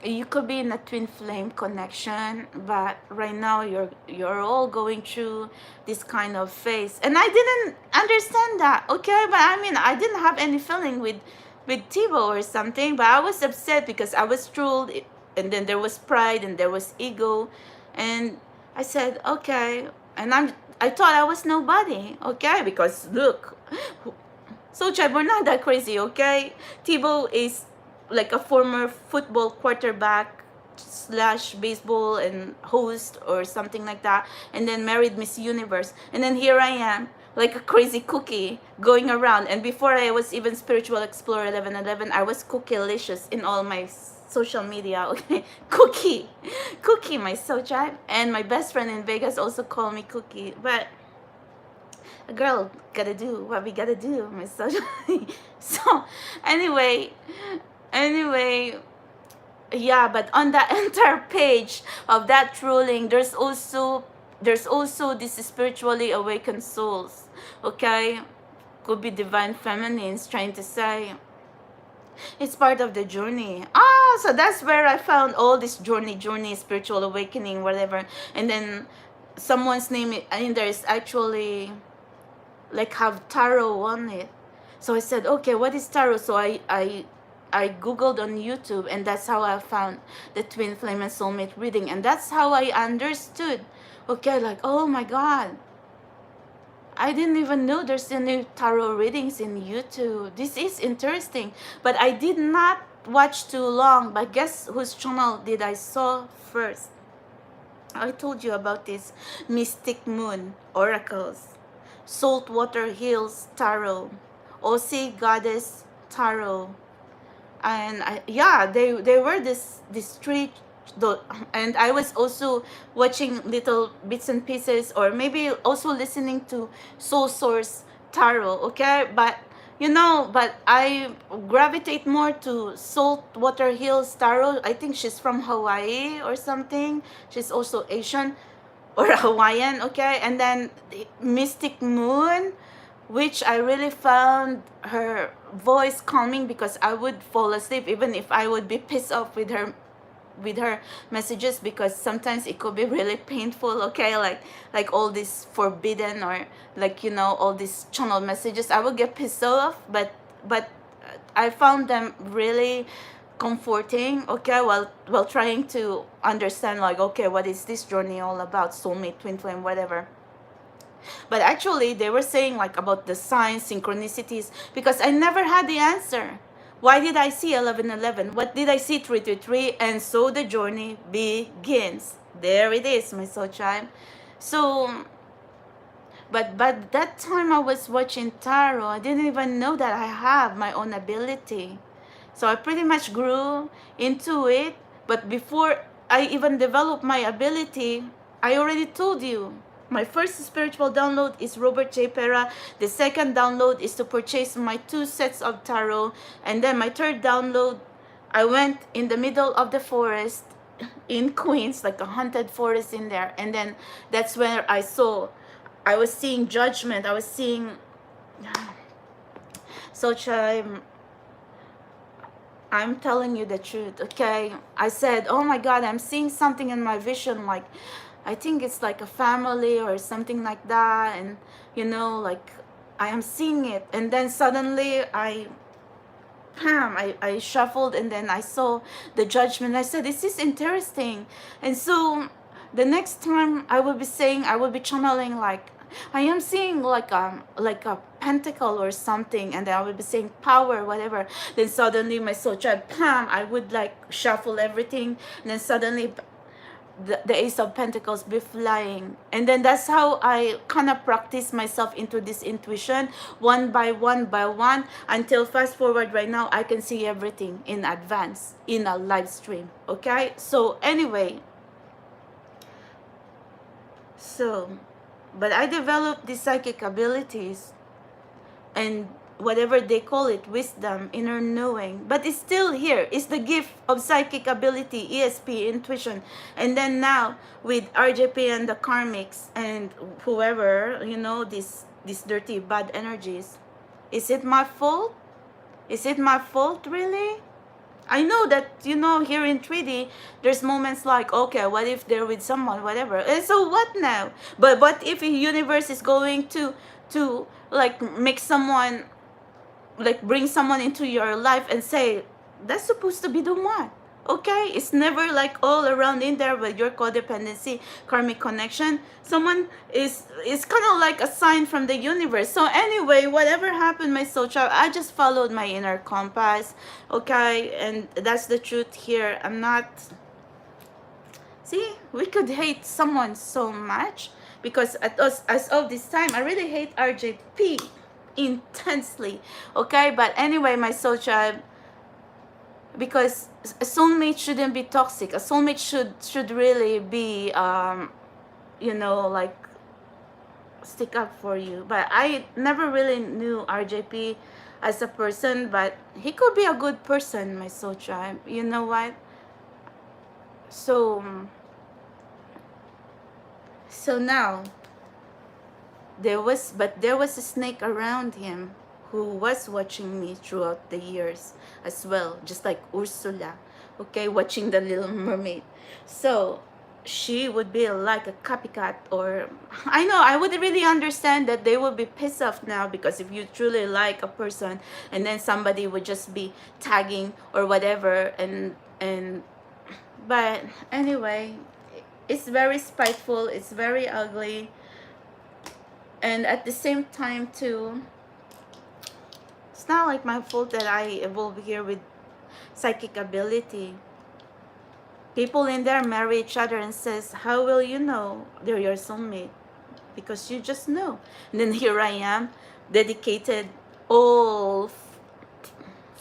you could be in a twin flame connection, but right now you're all going through this kind of phase. And I didn't understand that, okay, but I mean, I didn't have any feeling with Tibo or something, but I was upset because I was trolled, and then there was pride and there was ego, and I said, okay. And I thought I was nobody, okay? Because look, so Chad, we're not that crazy, okay? Tibo is like a former football quarterback slash baseball and host or something like that, and then married Miss Universe. And then here I am like a crazy cookie going around. And before I was even Spiritual Explorer 1111, I was Cookie-licious in all my social media. Okay, Cookie, my soul tribe. And my best friend in Vegas also called me Cookie. But a girl gotta do what we gotta do, my soul tribe. So anyway, yeah, but on that entire page of that ruling, there's also this spiritually awakened souls, okay? Could be divine feminines trying to say it's part of the journey. So that's where I found all this journey, spiritual awakening, whatever. And then someone's name in there is actually like have tarot on it. So I said, okay, what is tarot? So I googled on YouTube, and that's how I found the twin flame and soulmate reading, and that's how I understood. Okay, like, oh my God, I didn't even know there's any tarot readings in YouTube. This is interesting, but I did not watch too long. But guess whose channel did I saw first? I told you about this Mystic Moon Oracles, Saltwater Hills Tarot, Aussie Goddess Tarot, and they were this three. And I was also watching little bits and pieces, or maybe also listening to Soul Source Tarot, okay? But but I gravitate more to Saltwater Hills Tarot. I think she's from Hawaii or something. She's also Asian or Hawaiian, okay? And then the Mystic Moon, which I really found her voice calming, because I would fall asleep even if I would be pissed off with her messages, because sometimes it could be really painful, okay? Like all this forbidden, or like all these channel messages, I would get pissed off, but I found them really comforting, okay, while trying to understand, like, okay, what is this journey all about, soulmate, twin flame, whatever. But actually they were saying like about the signs, synchronicities, because I never had the answer. Why did I see 1111? What did I see 333? And so the journey begins. There it is, my soul tribe. So but that time I was watching tarot, I didn't even know that I have my own ability. So I pretty much grew into it. But before I even developed my ability, I already told you, my first spiritual download is Robert J. Pera. The second download is to purchase my 2 sets of tarot. And then my third download, I went in the middle of the forest in Queens, like a haunted forest in there. And then that's where I was seeing judgment. I was seeing such I'm telling you the truth, okay? I said, oh my God, I'm seeing something in my vision, like, I think it's like a family or something like that. And, like, I am seeing it. And then suddenly I shuffled, and then I saw the judgment. I said, this is interesting. And so the next time I will be channeling, like, I am seeing like a pentacle or something, and then I would be saying power, whatever. Then suddenly my soul tribe, I would like shuffle everything, and then suddenly the Ace of Pentacles be flying. And then that's how I kind of practice myself into this intuition, one by one, until fast forward right now, I can see everything in advance in a live stream, okay? So anyway, but I developed these psychic abilities, and whatever they call it, wisdom, inner knowing, but it's still here. It's the gift of psychic ability, ESP, intuition. And then now with RJP and the karmics and whoever, these dirty bad energies, is it my fault? Is it my fault, really? I know that, here in 3D, there's moments like, okay, what if they're with someone, whatever. And so what now? But what if the universe is going to like make someone, like bring someone into your life and say, that's supposed to be the one. Okay, it's never like all around in there with your codependency, karmic connection. Someone is kind of like a sign from the universe. So anyway, whatever happened, my soul child, I just followed my inner compass. Okay, and that's the truth here. I'm not. See, we could hate someone so much because as of this time, I really hate RJP intensely. Okay, but anyway, my soul tribe, because a soulmate shouldn't be toxic. A soulmate should really be you know, like, stick up for you. But I never really knew RJP as a person, but he could be a good person, my soul tribe. You know what? So now there was a snake around him who was watching me throughout the years as well, just like Ursula, okay, watching the Little Mermaid. So she would be like a copycat, or I know I would really understand that they would be pissed off now, because if you truly like a person and then somebody would just be tagging or whatever, and but anyway, it's very spiteful, it's very ugly, and at the same time too, it's not like my fault that I evolved here with psychic ability. People in there marry each other and says, how will you know they're your soulmate? Because you just know. And then here I am, dedicated all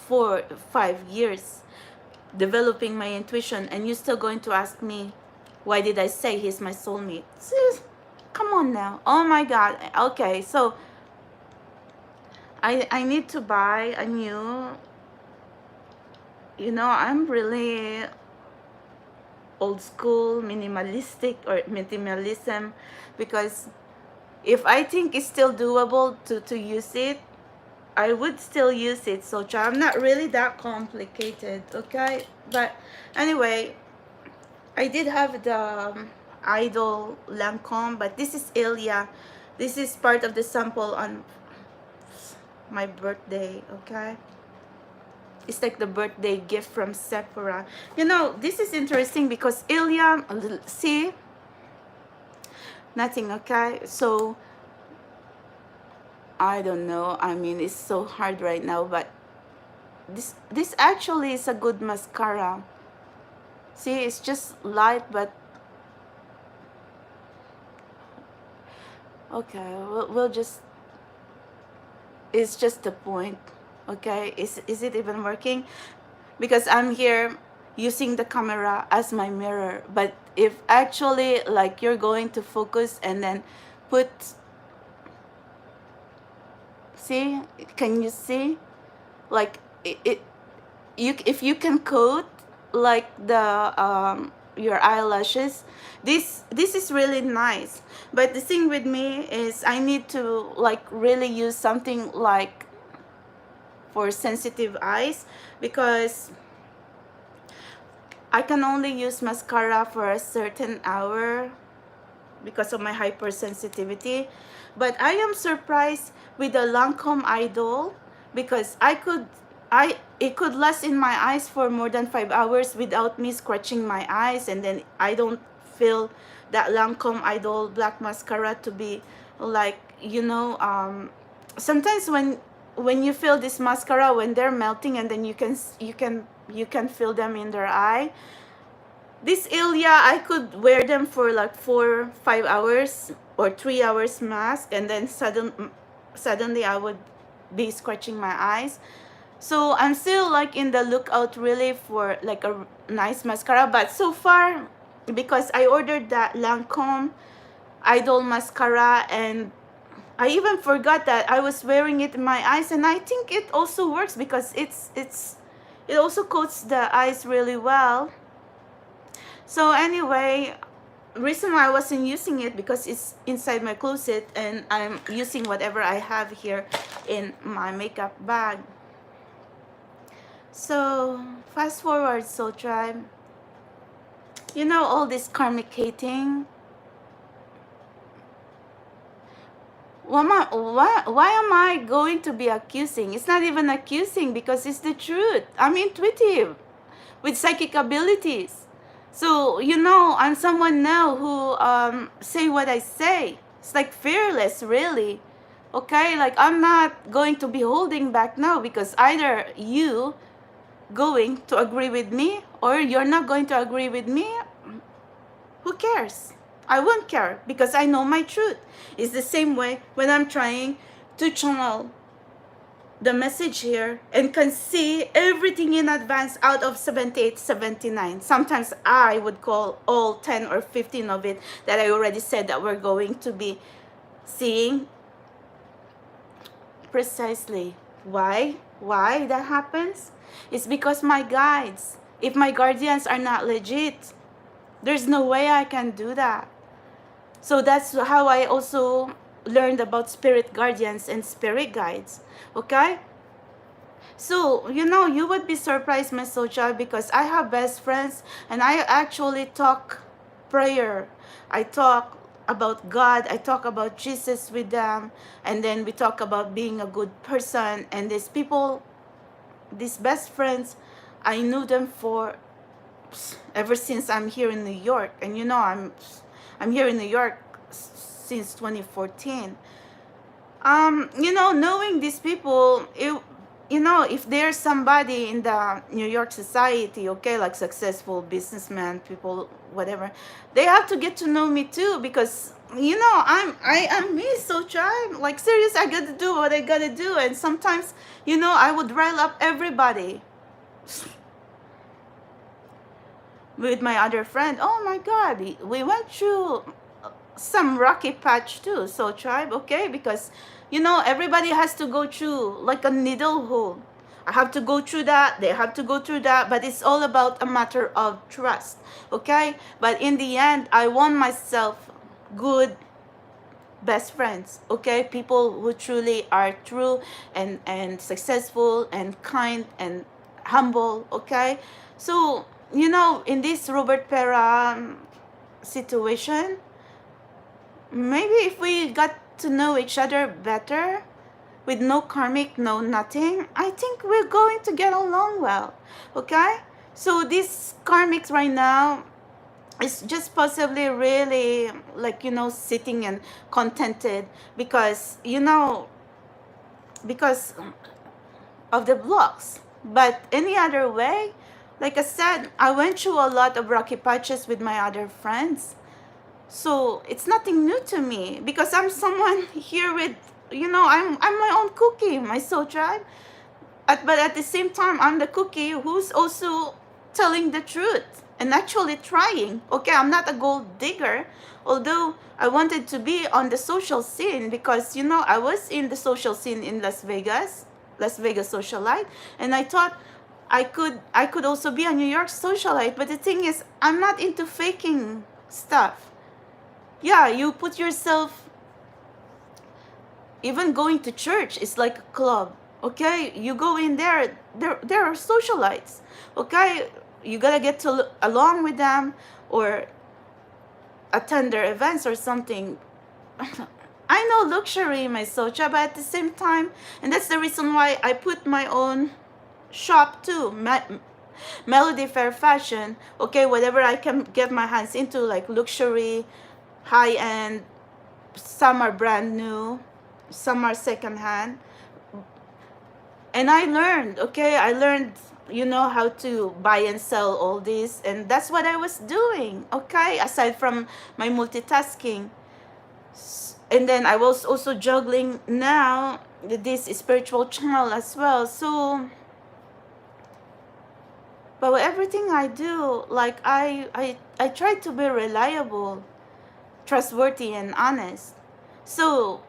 5 years developing my intuition, and you're still going to ask me, why did I say he's my soulmate? Come on now. Oh my God. Okay, so I need to buy a new, you know, I'm really old school, minimalistic, or minimalism, because if I think it's still doable to use it, I would still use it. So I'm not really that complicated, okay? But anyway, I did have the Idol Lancome, but this is Ilia. This is part of the sample on my birthday, okay? It's like the birthday gift from Sephora. You know, this is interesting because Ilia, see? Nothing, okay? So, I don't know. I mean, it's so hard right now, but this actually is a good mascara. See, it's just light, but okay, we'll just, it's just the point, okay? Is it even working? Because I'm here using the camera as my mirror, but if actually like you're going to focus and then put, see, can you see, like if you can coat like the your eyelashes, this is really nice. But the thing with me is I need to like really use something like for sensitive eyes, because I can only use mascara for a certain hour because of my hypersensitivity. But I am surprised with the Lancome Idol, because it could last in my eyes for more than 5 hours without me scratching my eyes, and then I don't feel that Lancome Idol black mascara to be like, you know, sometimes when you feel this mascara when they're melting, and then you can feel them in their eye. This Ilia, I could wear them for like 4-5 hours or 3 hours mask, and then suddenly I would be scratching my eyes. So I'm still like in the lookout really for like a nice mascara. But so far, because I ordered that Lancome Idol mascara, and I even forgot that I was wearing it in my eyes, and I think it also works because it also coats the eyes really well. So anyway, reason why I wasn't using it because it's inside my closet, and I'm using whatever I have here in my makeup bag. So fast forward, Soul Tribe. You know, all this karmic hating. Why am I going to be accusing? It's not even accusing, because it's the truth. I'm intuitive with psychic abilities. So, you know, I'm someone now who say what I say. It's like fearless, really. Okay, like I'm not going to be holding back now, because either you going to agree with me or you're not going to agree with me. Who cares? I won't care because I know my truth. It's the same way when I'm trying to channel the message here and can see everything in advance out of 78, 79. Sometimes I would call all 10 or 15 of it that I already said that we're going to be seeing. Precisely. Why that happens? It's because my guides, if my guardians are not legit, there's no way I can do that. So that's how I also learned about spirit guardians and spirit guides. Okay? So, you would be surprised, Miss Socha, because I have best friends and I actually talk prayer. I talk about God. I talk about Jesus with them. And then we talk about being a good person. And these people, these best friends, I knew them for ever since I'm here in New York. And I'm here in New York since 2014. Knowing these people, if there's somebody in the New York society, okay, like successful businessmen, people, whatever, they have to get to know me too, because I am me, so try, like, serious, I gotta do what I gotta do. And sometimes, I would rile up everybody with my other friend. Oh my God, we went through some rocky patch too, so tribe, okay, because everybody has to go through like a needle hole. I have to go through that, they have to go through that, but it's all about a matter of trust, okay? But in the end, I want myself good best friends, okay? People who truly are true and successful and kind and humble, okay? So in this Robert Pera situation, maybe if we got to know each other better, with no karmic, no nothing, I think we're going to get along well, okay? So this karmics right now is just possibly really like, sitting and contented because, because of the blocks. But any other way, like I said, I went through a lot of rocky patches with my other friends. So it's nothing new to me because I'm someone here with, I'm my own cookie, my soul tribe. But at the same time, I'm the cookie who's also telling the truth and actually trying. Okay, I'm not a gold digger, although I wanted to be on the social scene because, I was in the social scene in Las Vegas socialite, and I thought I could also be a New York socialite. But the thing is, I'm not into faking stuff. Yeah, you put yourself, even going to church is like a club, okay? You go in there are socialites, okay? You gotta get to along with them or attend their events or something. I know luxury, my socha, but at the same time, and that's the reason why I put my own shop too, Melody Fair Fashion, okay? Whatever I can get my hands into, like luxury, high-end, some are brand new, some are second-hand. And I learned, okay, how to buy and sell all this, and that's what I was doing, okay, aside from my multitasking. And then I was also juggling now this spiritual channel as well. So but with everything I do, like I try to be reliable, trustworthy, and honest. So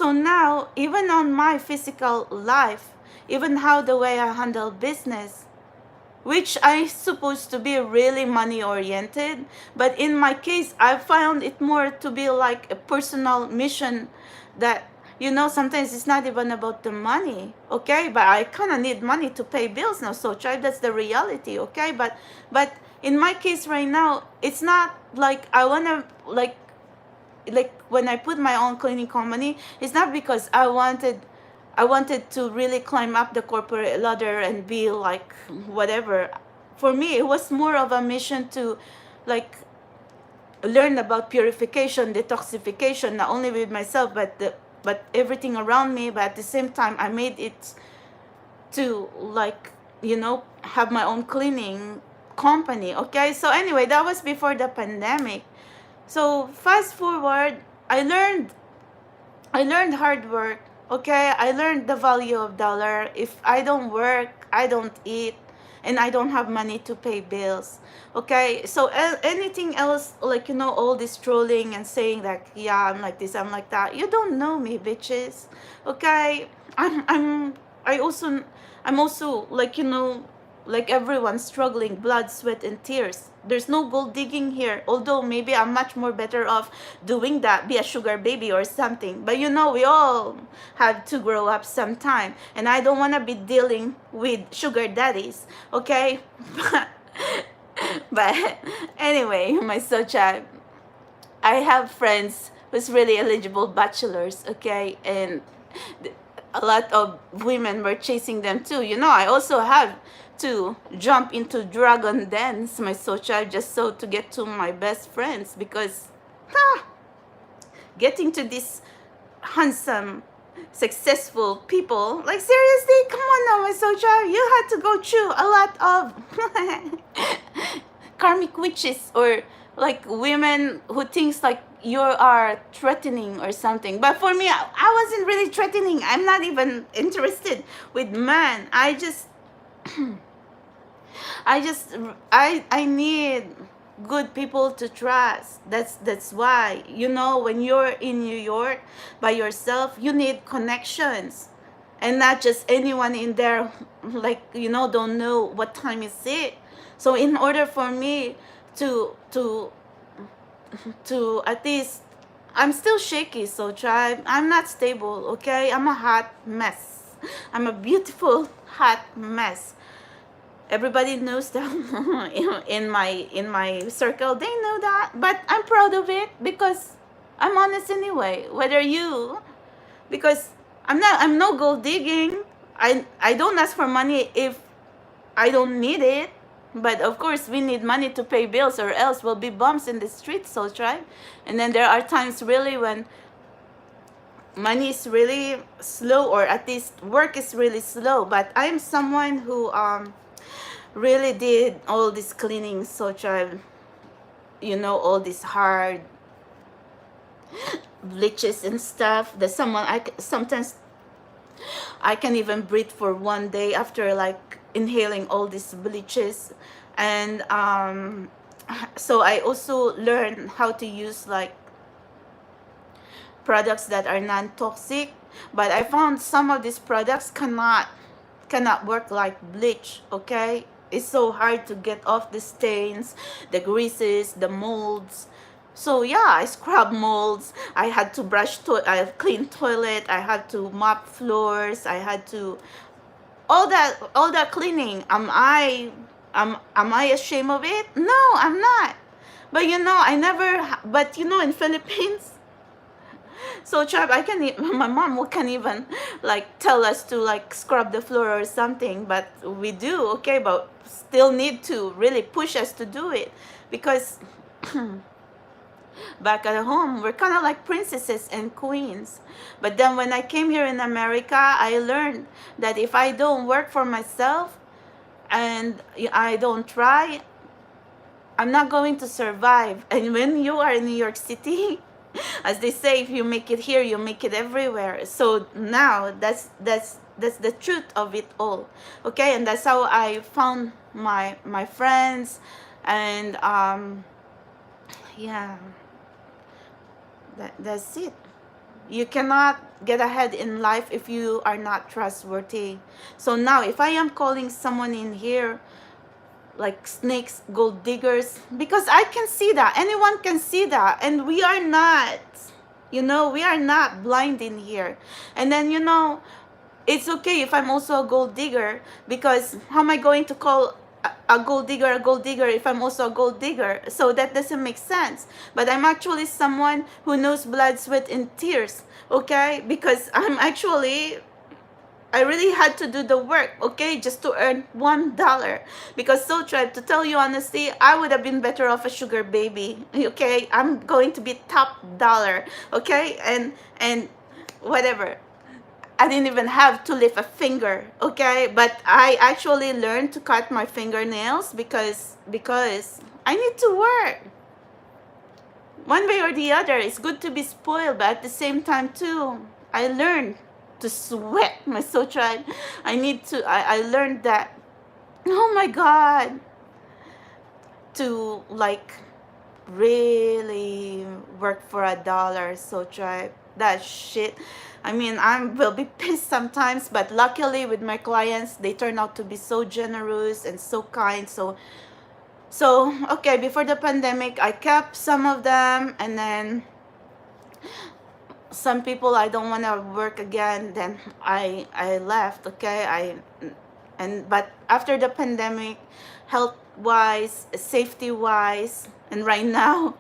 now, even on my physical life, even how the way I handle business, which I supposed to be really money oriented, but in my case, I found it more to be like a personal mission that, sometimes it's not even about the money, okay? But I kind of need money to pay bills now, so tribe, that's the reality, okay? But in my case right now, it's not like I want to, like when I put my own cleaning company, it's not because I wanted to really climb up the corporate ladder and be like whatever. For me, it was more of a mission to like learn about purification, detoxification, not only with myself but everything around me. But at the same time, I made it to like have my own cleaning company, okay? So anyway, that was before the pandemic. So fast forward, I learned I learned hard work. Okay, I learned the value of dollar. If I don't work, I don't eat, and I don't have money to pay bills. Okay, so anything else, like, all this trolling and saying that, yeah, I'm like this, I'm like that. You don't know me, bitches. Okay, I'm I also I'm also, like, like everyone, struggling, blood, sweat, and tears. There's no gold digging here. Although maybe I'm much more better off doing that, be a sugar baby or something. But we all have to grow up sometime. And I don't want to be dealing with sugar daddies, okay? But anyway, my Socha, I have friends who's really eligible bachelors, okay? And a lot of women were chasing them too. I also have to jump into dragon dance, my Socha, just so to get to my best friends, because getting to this handsome, successful people, like, seriously, come on now, my Socha, you had to go through a lot of karmic witches, or like women who thinks like you are threatening or something. But for me, I wasn't really threatening. I'm not even interested with man. I need good people to trust. That's why, when you're in New York by yourself, you need connections, and not just anyone in there, like, don't know what time is it. So in order for me to at least, I'm still shaky, so tribe. I'm not stable, okay? I'm a hot mess. I'm a beautiful hot mess. Everybody knows that. in my circle, they know that, but I'm proud of it because I'm honest anyway. Because I'm no gold digging. I don't ask for money if I don't need it. But of course, we need money to pay bills, or else we'll be bums in the streets, so right? And then there are times really when money is really slow, or at least work is really slow. But I'm someone who really did all this cleaning, so tribe, all these hard bleaches and stuff. That sometimes I can even breathe for one day after, like, inhaling all these bleaches. And so I also learned how to use, like, products that are non-toxic. But I found some of these products cannot work like bleach, okay? It's so hard to get off the stains, the greases, the molds. So yeah, I scrub molds. I had to I clean toilet. I had to mop floors. I had to all that cleaning. Am I ashamed of it? No, I'm not. But I never. But in Philippines, so tribe, my mom can even, like, tell us to, like, scrub the floor or something, but we do, okay, but still need to really push us to do it, because back at home we're kind of like princesses and queens. But then when I came here in America, I learned that if I don't work for myself and I don't try, I'm not going to survive. And when you are in New York City, as they say, if you make it here, you make it everywhere. So now that's the truth of it all, okay? And that's how I found my friends. And yeah, that's it. You cannot get ahead in life if you are not trustworthy. So now, if I am calling someone in here like snakes, gold diggers, because I can see that, anyone can see that, and we are not, we are not blind in here. And then, it's okay if I'm also a gold digger, because how am I going to call a gold digger if I'm also a gold digger? So that doesn't make sense. But I'm actually someone who knows blood, sweat, and tears, okay? Because I really had to do the work, okay, just to earn $1. Because so tribe, to tell you honestly, I would have been better off a sugar baby, okay? I'm going to be top dollar, okay? And whatever. I didn't even have to lift a finger, okay? But I actually learned to cut my fingernails because I need to work. one way or the other, it's good to be spoiled, but at the same time too, I learned to sweat my soul tribe. I learned that, oh my God, to like really work for a dollar. So tribe, that shit. I mean, I will be pissed sometimes, but luckily with my clients, they turn out to be so generous and so kind. So okay, before the pandemic, I kept some of them, and then some people I don't want to work again. Then I left. Okay, but after the pandemic, health wise, safety wise, and right now,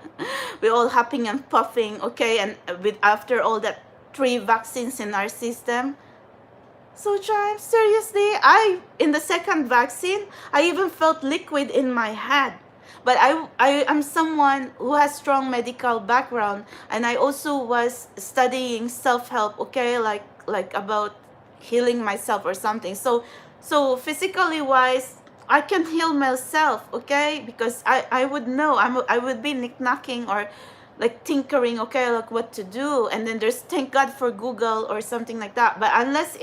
we're all hopping and puffing. Okay, and with after all that 3 vaccines in our system. So, Child, seriously, in the second vaccine, I even felt liquid in my head. But I am someone who has strong medical background, and I also was studying self-help, okay, like about healing myself or something. So physically wise, I can heal myself, okay, because I would know, I would be knocking or like tinkering, okay, like what to do, and then there's thank God for Google or something like that. But unless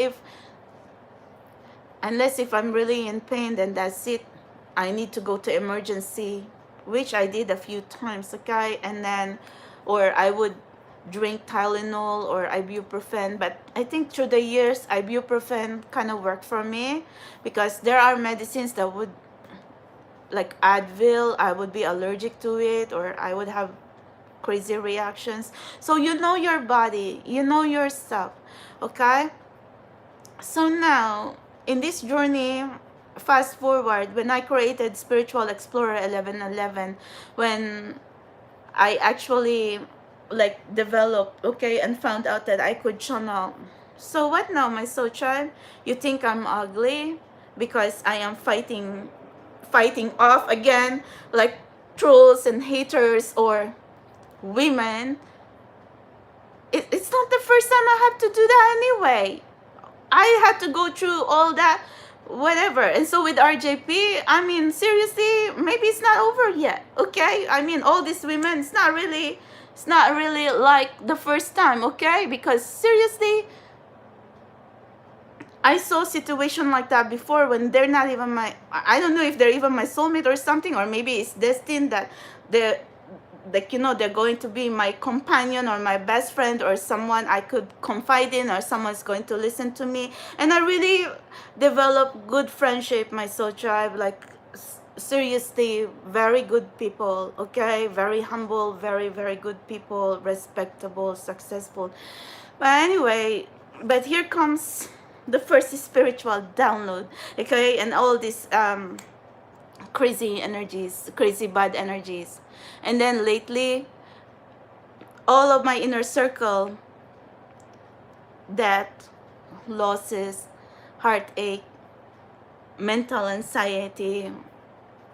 if I'm really in pain, then that's it. I need to go to emergency, which I did a few times, okay? And then, or I would drink Tylenol or ibuprofen. But I think through the years, ibuprofen kind of worked for me, because there are medicines that would, like Advil, I would be allergic to it, or I would have crazy reactions. So you know your body, you know yourself, okay? So now, in this journey, fast forward, when I created Spiritual Explorer 1111, when I actually like developed, okay, and found out that I could channel. So what now, my soul child? You think I'm ugly because I am fighting off again like trolls and haters or women? It's not the first time I have to do that anyway. I had to go through all that, whatever. And so with RJP, I mean, seriously, maybe it's not over yet, okay? I mean, all these women, it's not really like the first time, okay? Because seriously, I saw a situation like that before when they're not even I don't know if they're even my soulmate or something, or maybe it's destined that they're, like, you know, they're going to be my companion or my best friend or someone I could confide in, or someone's going to listen to me. And I really developed good friendship, my soul tribe, like seriously, very good people, okay? Very humble, very, very good people, respectable, successful. But anyway, but here comes the first spiritual download, okay? And all these crazy energies, crazy bad energies. And then lately, all of my inner circle, death, losses, heartache, mental anxiety.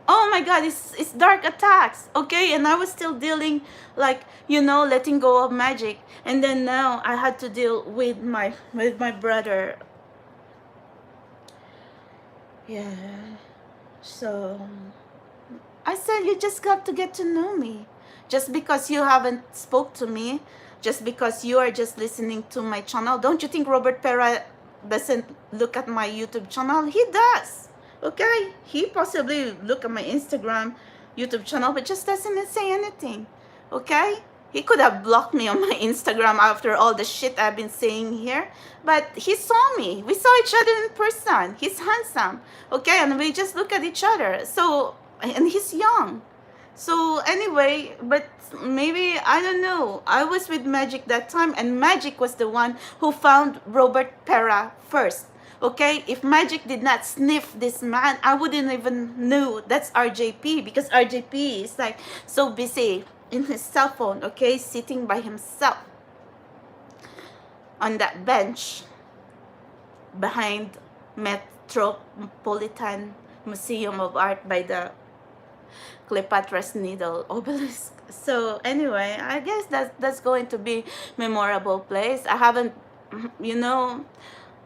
Oh my God, it's dark attacks, okay? And I was still dealing, like, you know, letting go of magic. And then now I had to deal with my brother. Yeah. So I said, you just got to get to know me. Just because you haven't spoke to me, just because you are just listening to my channel, don't you think Robert Pera doesn't look at my YouTube channel? He does, okay? He possibly look at my Instagram, YouTube channel, but just doesn't say anything, okay? He could have blocked me on my Instagram after all the shit I've been saying here, but he saw me. We saw each other in person. He's handsome, okay? And we just look at each other. So, and he's young. So anyway, but maybe, I don't know. I was with Magic that time, and Magic was the one who found Robert Pera first. Okay, if Magic did not sniff this man, I wouldn't even know that's RJP, because RJP is like so busy in his cell phone, okay, sitting by himself on that bench behind Metropolitan Museum of Art by the Cleopatra's Needle obelisk. So anyway, I guess that's going to be memorable place. I haven't, you know,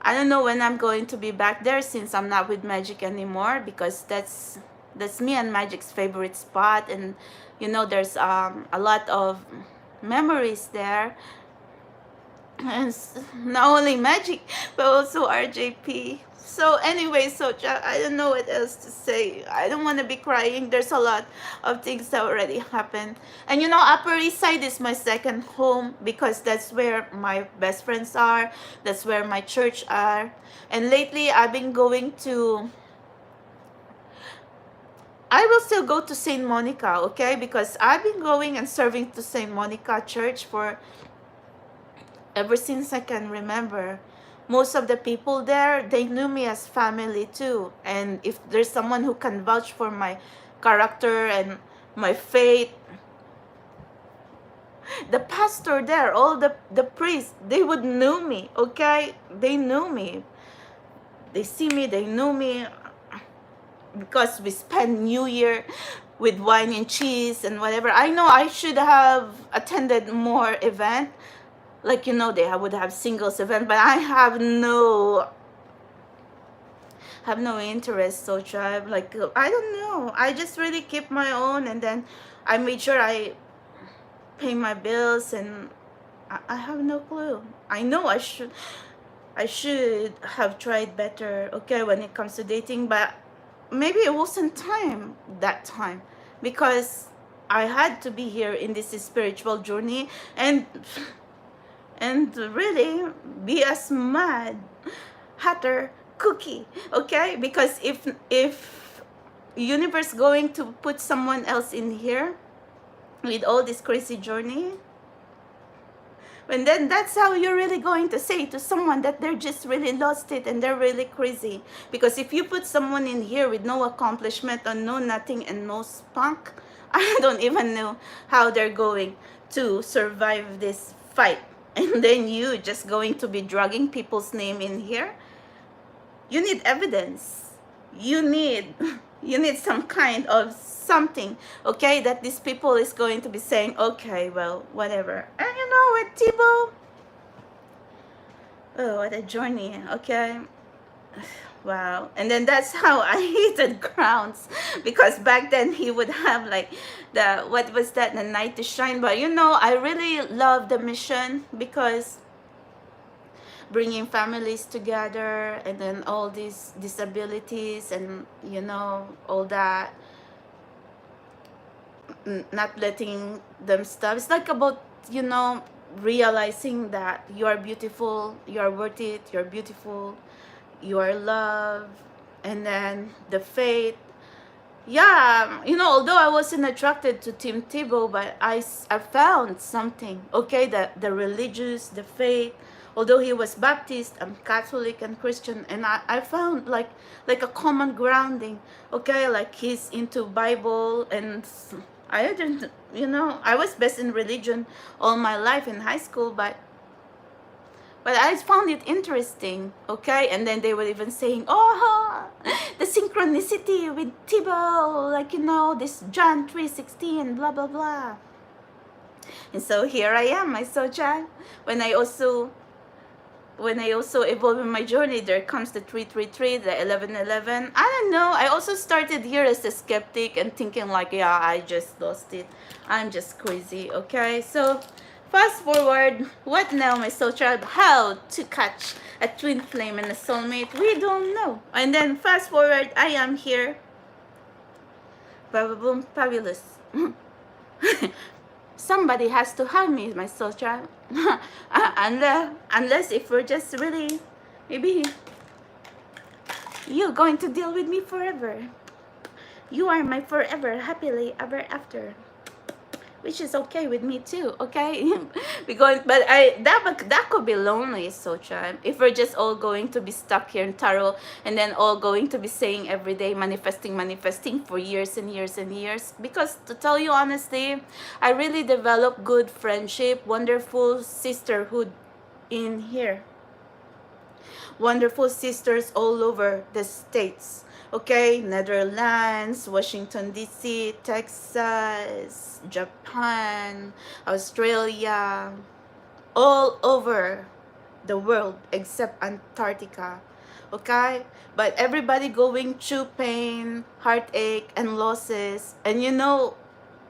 I don't know when I'm going to be back there, since I'm not with Magic anymore, because that's That's me and Magic's favorite spot, and you know, there's a lot of memories there. And not only Magic, but also RJP. So anyway, so I don't know what else to say. I don't want to be crying. There's a lot of things that already happened. And you know, Upper East Side is my second home because that's where my best friends are. That's where my church are. And lately, I've been going to, I will still go to St. Monica, okay? Because I've been going and serving to St. Monica Church for ever since I can remember. Most of the people there, they knew me as family too. And if there's someone who can vouch for my character and my faith, the pastor there, all the priests, they would know me, okay? They knew me. They see me, they knew me because we spent New Year with wine and cheese and whatever. I know I should have attended more event, like, you know, they would have singles event, but I have no interest. So tribe, like, I don't know, I just really keep my own, and then I made sure I pay my bills, and I have no clue. I know I should have tried better, okay, when it comes to dating, but maybe it wasn't time that time, because I had to be here in this spiritual journey and really be a mad hatter cookie, okay? Because if universe going to put someone else in here with all this crazy journey, and then that's how you're really going to say to someone that they're just really lost it and they're really crazy. Because if you put someone in here with no accomplishment or no nothing and no spunk, I don't even know how they're going to survive this fight. And then you just going to be dragging people's name in here. You need evidence. You need some kind of something, okay, that these people is going to be saying, okay, well, whatever. And you know what, Thibaut? Oh, what a journey, okay? Wow. And then that's how I hated Crowns, because back then he would have like the, what was that, the night to shine. But you know, I really love the mission, because bringing families together, and then all these disabilities, and you know, all that, not letting them stop. It's like about, you know, realizing that you are beautiful, you are worth it, you're beautiful, you are loved, and then the faith. Yeah, you know, although I wasn't attracted to Tim Tebow, but I found something, okay, the religious, the faith. Although he was Baptist, I'm Catholic and Christian, and I found like a common grounding, okay, like he's into Bible, and I didn't, you know, I was best in religion all my life in high school, but I found it interesting, okay? And then they were even saying, oh, the synchronicity with Thibaut, like, you know, this John 3:16, blah, blah, blah. And so here I am, I saw John. When I also evolve in my journey, there comes the 333, the 1111. I don't know. I also started here as a skeptic and thinking like, yeah, I just lost it. I'm just crazy, okay? So fast forward, what now, my soul tribe? How to catch a twin flame and a soulmate? We don't know. And then fast forward, I am here. Boom, fabulous. Somebody has to have me, my soul child. Unless if we're just really, maybe you're going to deal with me forever. You are my forever, happily ever after, which is okay with me too, okay? Because, but that could be lonely, so child. If we're just all going to be stuck here in tarot, and then all going to be saying every day, manifesting for years and years and years. Because to tell you honestly, I really developed good friendship, wonderful sisterhood in here. Wonderful sisters all over the states. Okay, Netherlands, Washington DC, Texas, Japan, Australia, all over the world except Antarctica. okay? But everybody going through pain, heartache, and losses. And you know,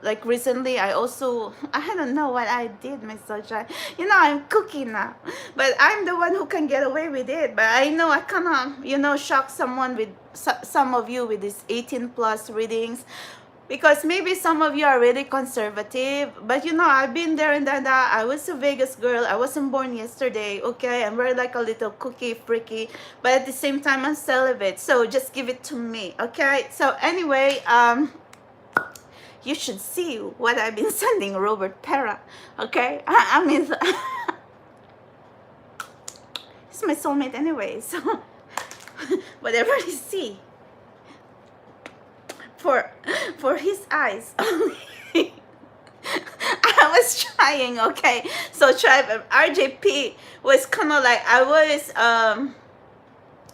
like recently I also, I don't know what I did, Miss Sunshine. You know, I'm cooking now, but I'm the one who can get away with it. But I know I cannot, you know, shock someone with some of you with these 18 plus readings, because maybe some of you are really conservative, but you know, I've been there and done that. I was a Vegas girl. I wasn't born yesterday, okay? I'm very like a little cookie freaky, but at the same time I'm celibate, so just give it to me, okay? So anyway, you should see what I've been sending Robert Pera, okay? I mean, he's my soulmate anyway, so whatever you see for his eyes. I was trying, okay? So tribe RJP was kind of like, I was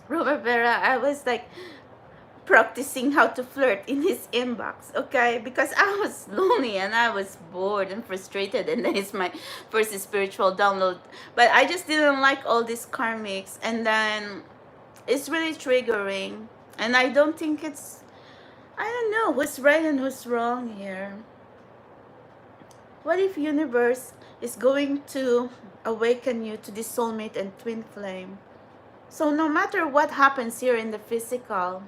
Robert Vera, I was like practicing how to flirt in his inbox, okay? Because I was lonely and I was bored and frustrated, and then it's my first spiritual download. But I just didn't like all these karmics, and then it's really triggering. And I don't think it's, I don't know who's right and who's wrong here. What if universe is going to awaken you to this soulmate and twin flame? So no matter what happens here in the physical,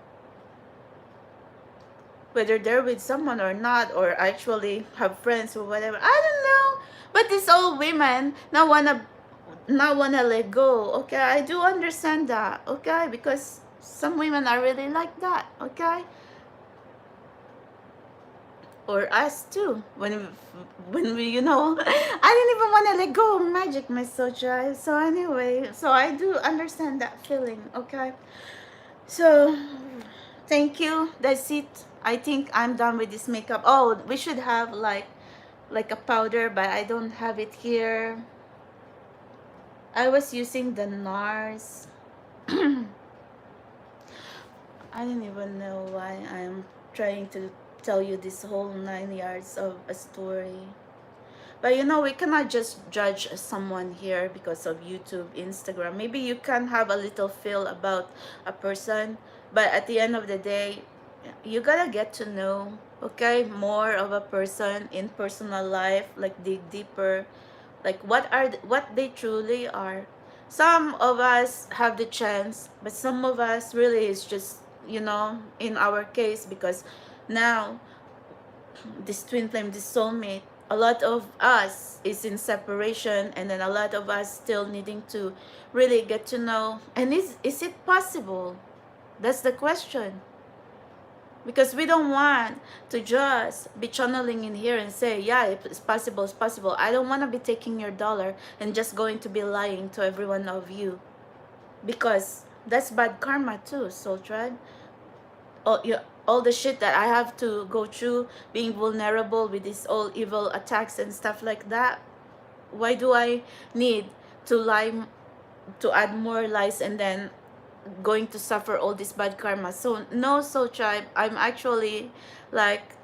whether they're with someone or not, or actually have friends or whatever, I don't know. But these old women not wanna let go, okay? I do understand that, okay? Because some women are really like that, okay? Or us too, when we, you know, I didn't even want to let go of magic, Miss Socha. So anyway, so I do understand that feeling, okay? So thank you, that's it. I think I'm done with this makeup. Oh, we should have like a powder, but I don't have it here. I was using the NARS. I don't even know why I'm trying to tell you this whole 9 yards of a story. But you know, we cannot just judge someone here because of YouTube, Instagram. Maybe you can have a little feel about a person, but at the end of the day, you gotta get to know, okay, more of a person in personal life, like dig deeper, like what they truly are. Some of us have the chance, but some of us really is just, you know, in our case, because now this twin flame, this soulmate, a lot of us is in separation, and then a lot of us still needing to really get to know. And is it possible? That's the question. Because we don't want to just be channeling in here and say, yeah, it's possible, it's possible. I don't want to be taking your dollar and just going to be lying to every one of you, because that's bad karma too, Soul Tribe. All the shit that I have to go through, being vulnerable with these all evil attacks and stuff like that. Why do I need to lie, to add more lies, and then going to suffer all this bad karma? So no, Soul Tribe, I'm actually like,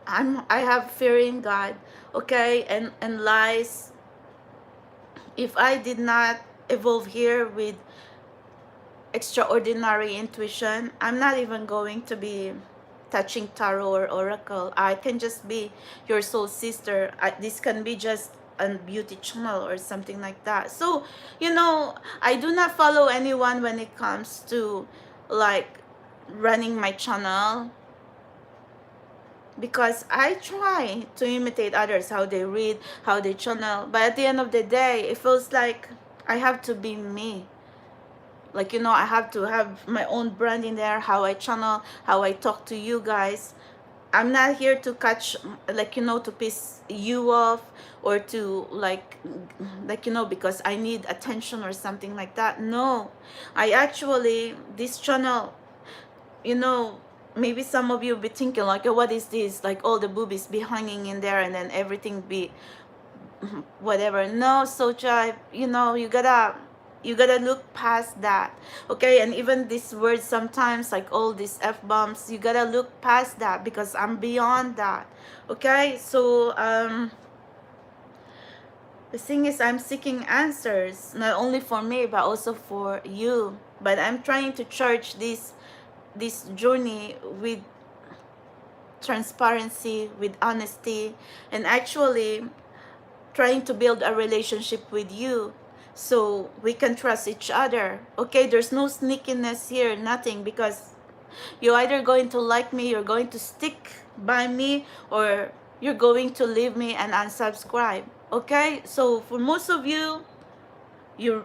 I have fear in God, okay? And lies, if I did not evolve here with extraordinary intuition, I'm not even going to be touching tarot or oracle. I can just be your soul sister. This can be just a beauty channel or something like that. So, you know, I do not follow anyone when it comes to like running my channel, because I try to imitate others, how they read, how they channel, but at the end of the day, it feels like I have to be me. Like, you know, I have to have my own brand in there, how I channel, how I talk to you guys. I'm not here to catch, like, you know, to piss you off, or to like, you know, because I need attention or something like that. No, I actually, this channel, you know, maybe some of you be thinking like, oh, what is this? Like all the boobies be hanging in there, and then everything be whatever. No, so Tribe, you know, you gotta look past that, okay? And even these words sometimes, like all these f-bombs, you gotta look past that, because I'm beyond that, okay? So the thing is, I'm seeking answers, not only for me but also for you, but I'm trying to charge this journey with transparency, with honesty, and actually trying to build a relationship with you so we can trust each other. Okay, there's no sneakiness here, nothing, because you're either going to like me, you're going to stick by me, or you're going to leave me and unsubscribe. Okay, so for most of you, you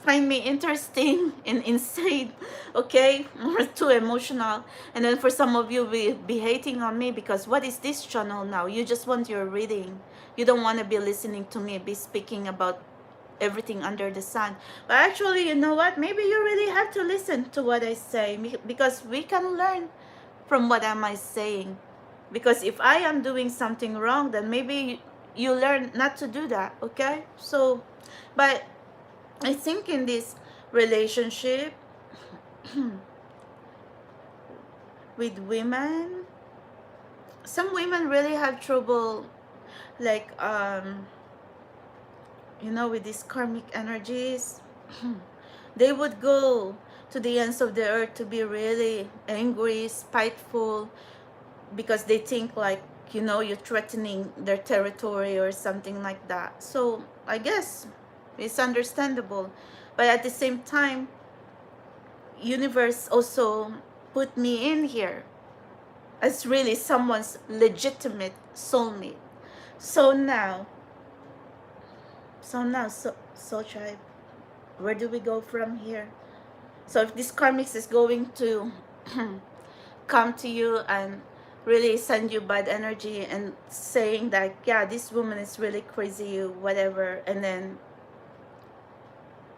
find me interesting and insane, okay, or too emotional, and then for some of you be hating on me because what is this channel now? You just want your reading, you don't want to be listening to me be speaking about everything under the sun. But actually, you know what, maybe you really have to listen to what I say, because we can learn from what am I saying. Because if I am doing something wrong, then maybe you learn not to do that. Okay, so but I think in this relationship with women, some women really have trouble, like with these karmic energies. They would go to the ends of the earth to be really angry, spiteful, because they think like, you're threatening their territory or something like that. So I guess it's understandable, but at the same time, universe also put me in here as really someone's legitimate soulmate. So now, so tribe, where do we go from here? So if this karmics is going to come to you and really send you bad energy and saying that, yeah, this woman is really crazy, whatever, and then,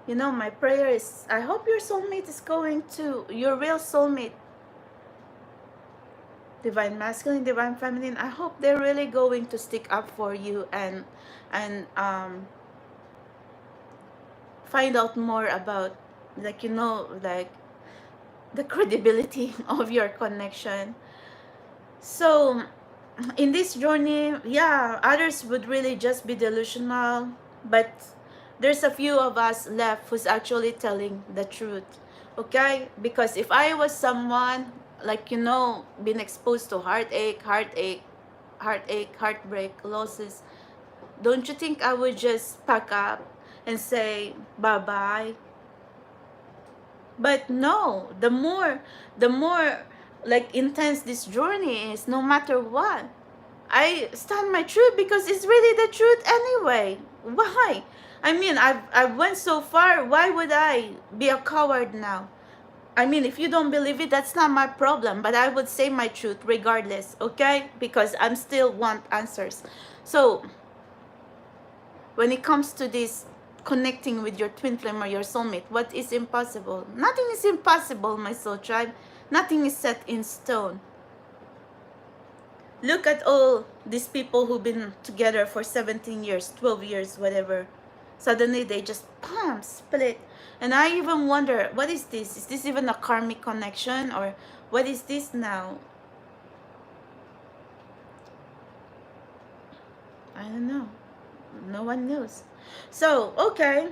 my prayer is, I hope your soulmate is going to, your real soulmate, divine masculine, divine feminine, I hope they're really going to stick up for you and find out more about, like, like the credibility of your connection. So in this journey, yeah, others would really just be delusional, but there's a few of us left who's actually telling the truth. Okay, because if I was someone like, been exposed to heartache, heartbreak, losses, don't you think I would just pack up and say bye-bye? But no, the more like intense this journey is, no matter what, I stand my truth, because it's really the truth anyway. Why? I mean, I've went so far, why would I be a coward now? I mean, if you don't believe it, that's not my problem, but I would say my truth regardless, okay? Because I'm still want answers. So when it comes to this connecting with your twin flame or your soulmate, what is impossible? Nothing is impossible, my soul tribe. Nothing is set in stone. Look at all these people who've been together for 17 years, 12 years, whatever. Suddenly they just, split. And I even wonder, what is this? Is this even a karmic connection? Or what is this now? I don't know. No one knows. So, okay.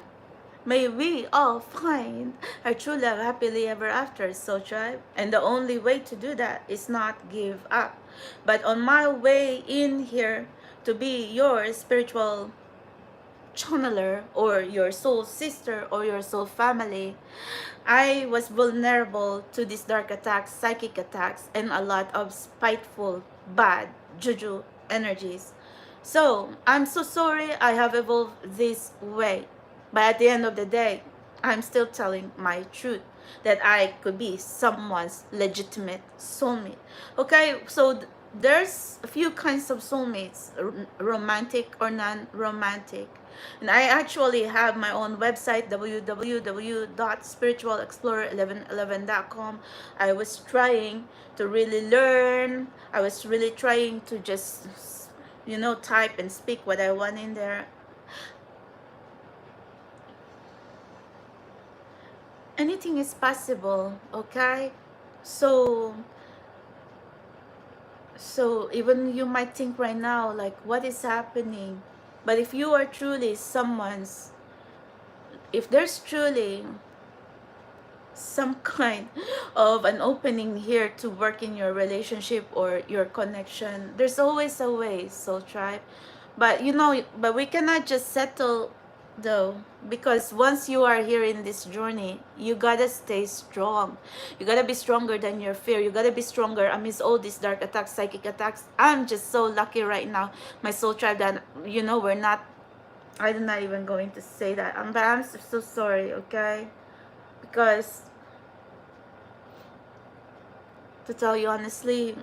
May we all find our true love happily ever after, soul tribe. And the only way to do that is not give up. But on my way in here to be your spiritual channeler or your soul sister or your soul family, I was vulnerable to these dark attacks, psychic attacks, and a lot of spiteful, bad juju energies. So I'm so sorry I have evolved this way. But at the end of the day, I'm still telling my truth, that I could be someone's legitimate soulmate. Okay, so there's a few kinds of soulmates, romantic or non-romantic. And I actually have my own website, www.spiritualexplorer1111.com. I was trying to really learn. I was really trying to just, type and speak what I want in there. Anything is possible, okay? So even you might think right now, like, what is happening? But if you are truly someone's, if there's truly some kind of an opening here to work in your relationship or your connection. There's always a way, soul tribe. But you know, but we cannot just settle though, because once you are here in this journey, you gotta stay strong. You gotta be stronger than your fear. You gotta be stronger amidst all these dark attacks, psychic attacks. I'm just so lucky right now, my soul tribe, that you know we're not. I'm not even going to say that. But I'm so sorry, okay? Because to tell you honestly,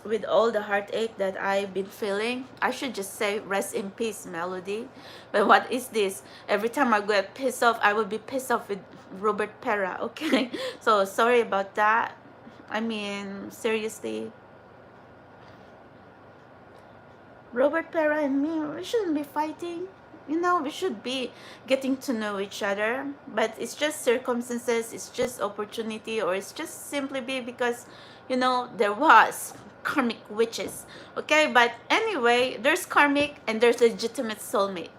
with all the heartache that I've been feeling, I should just say rest in peace, Melody. But what is this? Every time I get pissed off, I will be pissed off with Robert Pera, okay? So sorry about that. I mean, seriously, Robert Pera and me, we shouldn't be fighting. You know, we should be getting to know each other. But it's just circumstances, it's just opportunity, or it's just simply be because, you know, there was karmic witches. Okay, but anyway, there's karmic and there's legitimate soulmate.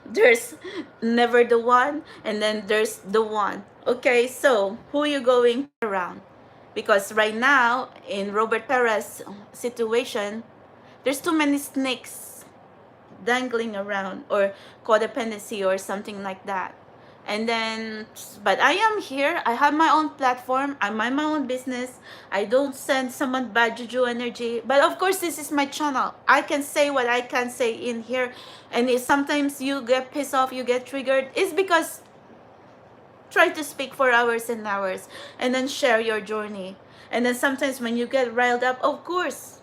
There's never the one, and then there's the one. Okay, so who you going around? Because right now, in Robert Pera's situation, there's too many snakes dangling around, or codependency or something like that. And then, but I am here, I have my own platform, I mind my own business, I don't send someone bad juju energy. But of course, this is my channel, I can say what I can say in here. And if sometimes you get pissed off, you get triggered, it's because try to speak for hours and hours and then share your journey. And then sometimes when you get riled up, of course.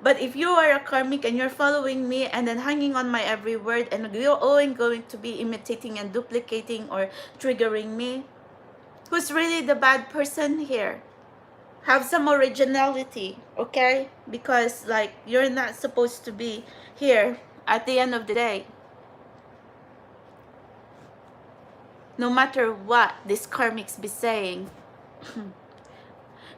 But if you are a karmic and you're following me and then hanging on my every word, and you're always going to be imitating and duplicating or triggering me, who's really the bad person here? Have some originality, okay? Because like, you're not supposed to be here at the end of the day. No matter what these karmics be saying,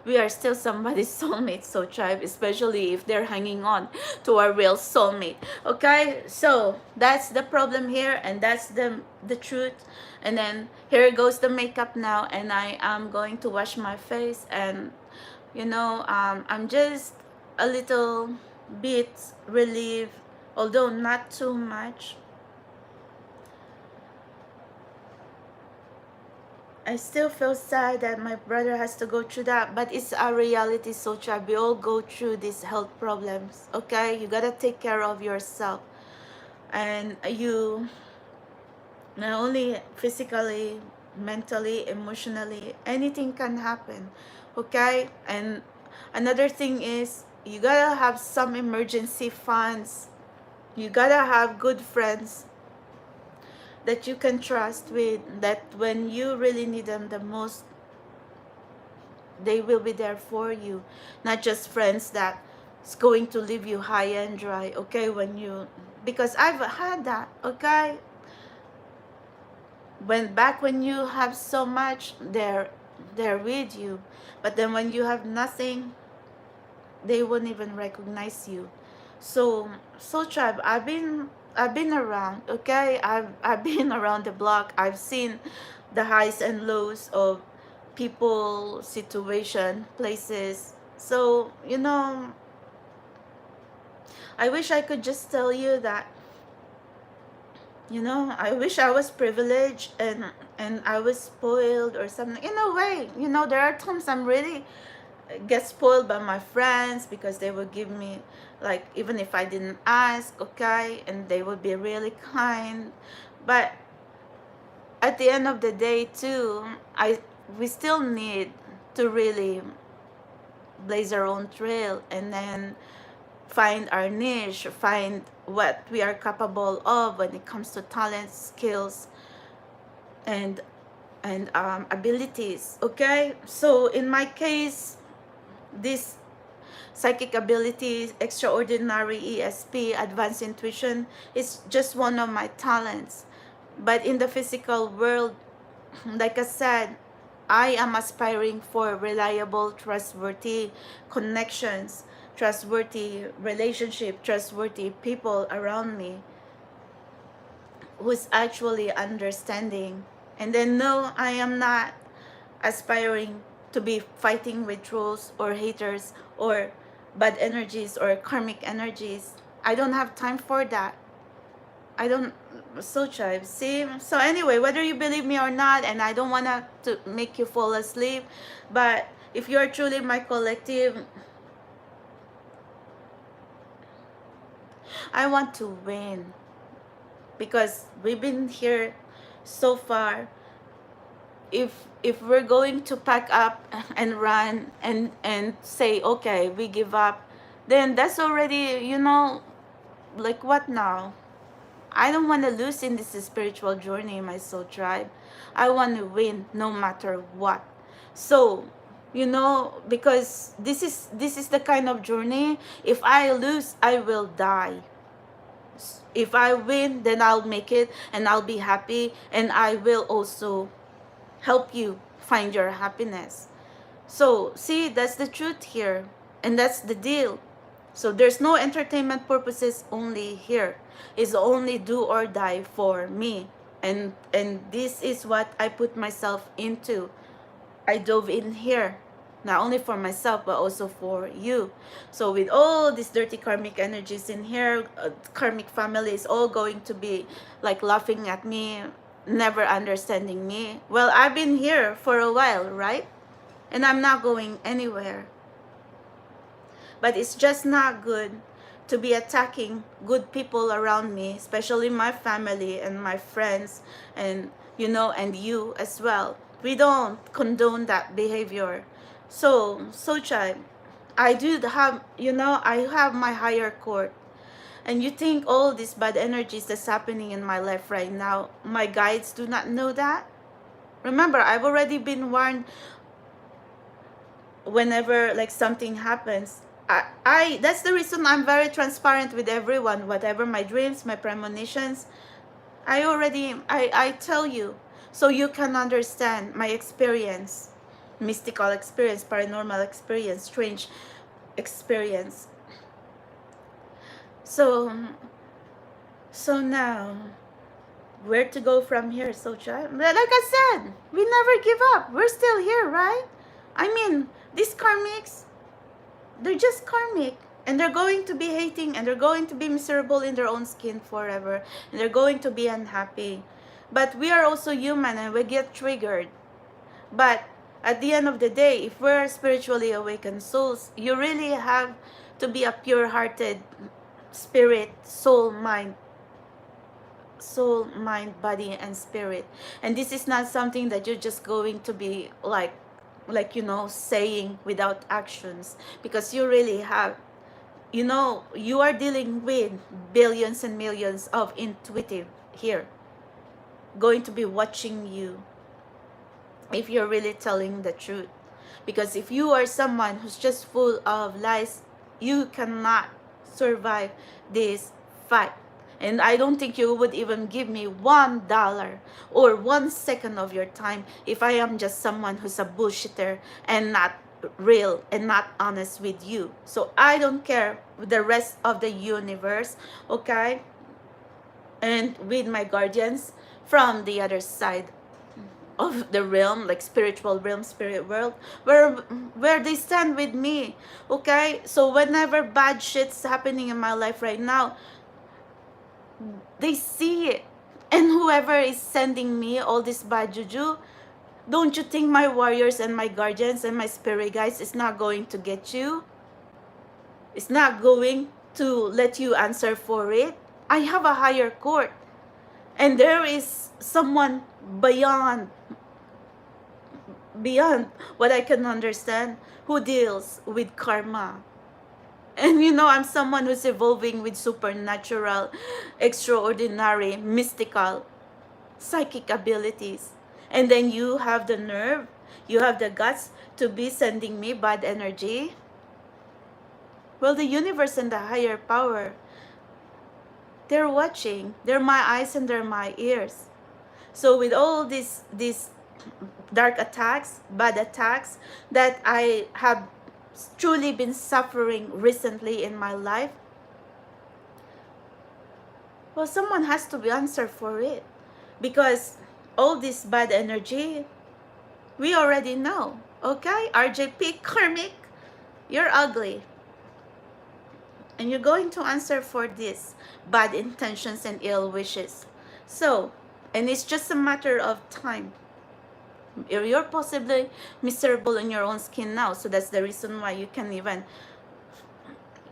we are still somebody's soulmate, so tribe, especially if they're hanging on to our real soulmate. Okay, so that's the problem here, and that's the truth. And then here goes the makeup now, and I am going to wash my face. And you know, I'm just a little bit relieved, although not too much. I still feel sad that my brother has to go through that, but it's a reality, so tribe. We all go through these health problems, okay? You gotta take care of yourself. And you, not only physically, mentally, emotionally, anything can happen, okay? And another thing is, you gotta have some emergency funds. You gotta have good friends that you can trust with, that when you really need them the most, they will be there for you. Not just friends that's going to leave you high and dry, okay? When you, because I've had that, okay? When you have so much, they're with you, but then when you have nothing, they won't even recognize you. So tribe, I've been around, okay? I've been around the block. I've seen the highs and lows of people, situation, places. So you know, I wish I could just tell you that, you know, I wish I was privileged and I was spoiled or something. In a way, you know, there are times I'm really get spoiled by my friends, because they would give me, like, even if I didn't ask, okay, and they would be really kind. But at the end of the day too, we still need to really blaze our own trail, and then find our niche, find what we are capable of when it comes to talent, skills, and abilities, okay? So in my case, this psychic abilities, extraordinary ESP, advanced intuition, is just one of my talents. But in the physical world, like I said, I am aspiring for reliable, trustworthy connections, trustworthy relationship, trustworthy people around me who's actually understanding. And then no, I am not aspiring to be fighting with trolls or haters or bad energies or karmic energies. I don't have time for that. I don't. So tribe, see. So anyway, whether you believe me or not, and I don't wanna to make you fall asleep, but if you are truly my collective, I want to win, because we've been here so far. If we're going to pack up and run and say okay, we give up, then that's already, you know, like what now? I don't want to lose in this spiritual journey, my soul tribe. I want to win no matter what. So, you know, because this is the kind of journey. If I lose, I will die. If I win, then I'll make it and I'll be happy, and I will also help you find your happiness. So, see, that's the truth here, and that's the deal. So there's no entertainment purposes only here. It's only do or die for me. And this is what I put myself into. I dove in here, not only for myself but also for you. So with all these dirty karmic energies in here, karmic family is all going to be like laughing at me, never understanding me. Well, I've been here for a while, right? And I'm not going anywhere. But it's just not good to be attacking good people around me, especially my family and my friends, and you know, and you as well. We don't condone that behavior. So child, I do have, you know, I have my higher court. And you think all these bad energies that's happening in my life right now, my guides do not know that? Remember, I've already been warned whenever like something happens. I that's the reason I'm very transparent with everyone. Whatever my dreams, my premonitions, I tell you, so you can understand my experience, mystical experience, paranormal experience, strange experience. So now, where to go from here? So child, like I said, we never give up. We're still here, right? I mean, these karmics, they're just karmic, and they're going to be hating, and they're going to be miserable in their own skin forever, and they're going to be unhappy. But we are also human, and we get triggered. But at the end of the day, if we're spiritually awakened souls, you really have to be a pure-hearted spirit, soul, mind, body, and spirit. And this is not something that you're just going to be like you know, saying without actions, because you really have, you know, you are dealing with billions and millions of intuitive here going to be watching you if you're really telling the truth. Because if you are someone who's just full of lies, you cannot survive this fight. And I don't think you would even give me $1 or 1 second of your time if I am just someone who's a bullshitter and not real and not honest with you. So I don't care with the rest of the universe, okay? And with my guardians from the other side of the realm, like spiritual realm, spirit world, where they stand with me, okay? So whenever bad shit's happening in my life right now, they see it. And whoever is sending me all this bad juju, don't you think my warriors and my guardians and my spirit guides is not going to get you? It's not going to let you answer for it. I have a higher court, and there is someone beyond what I can understand who deals with karma. And you know, I'm someone who's evolving with supernatural, extraordinary, mystical, psychic abilities. And then you have the nerve, you have the guts to be sending me bad energy. Well, the universe and the higher power, they're watching. They're my eyes and they're my ears. So with all these dark attacks, bad attacks that I have truly been suffering recently in my life, well, someone has to be answered for it. Because all this bad energy, We already know. Okay? RJP karmic, you're ugly. And you're going to answer for this bad intentions and ill wishes. So, and it's just a matter of time. You're possibly miserable in your own skin now, so that's the reason why you can even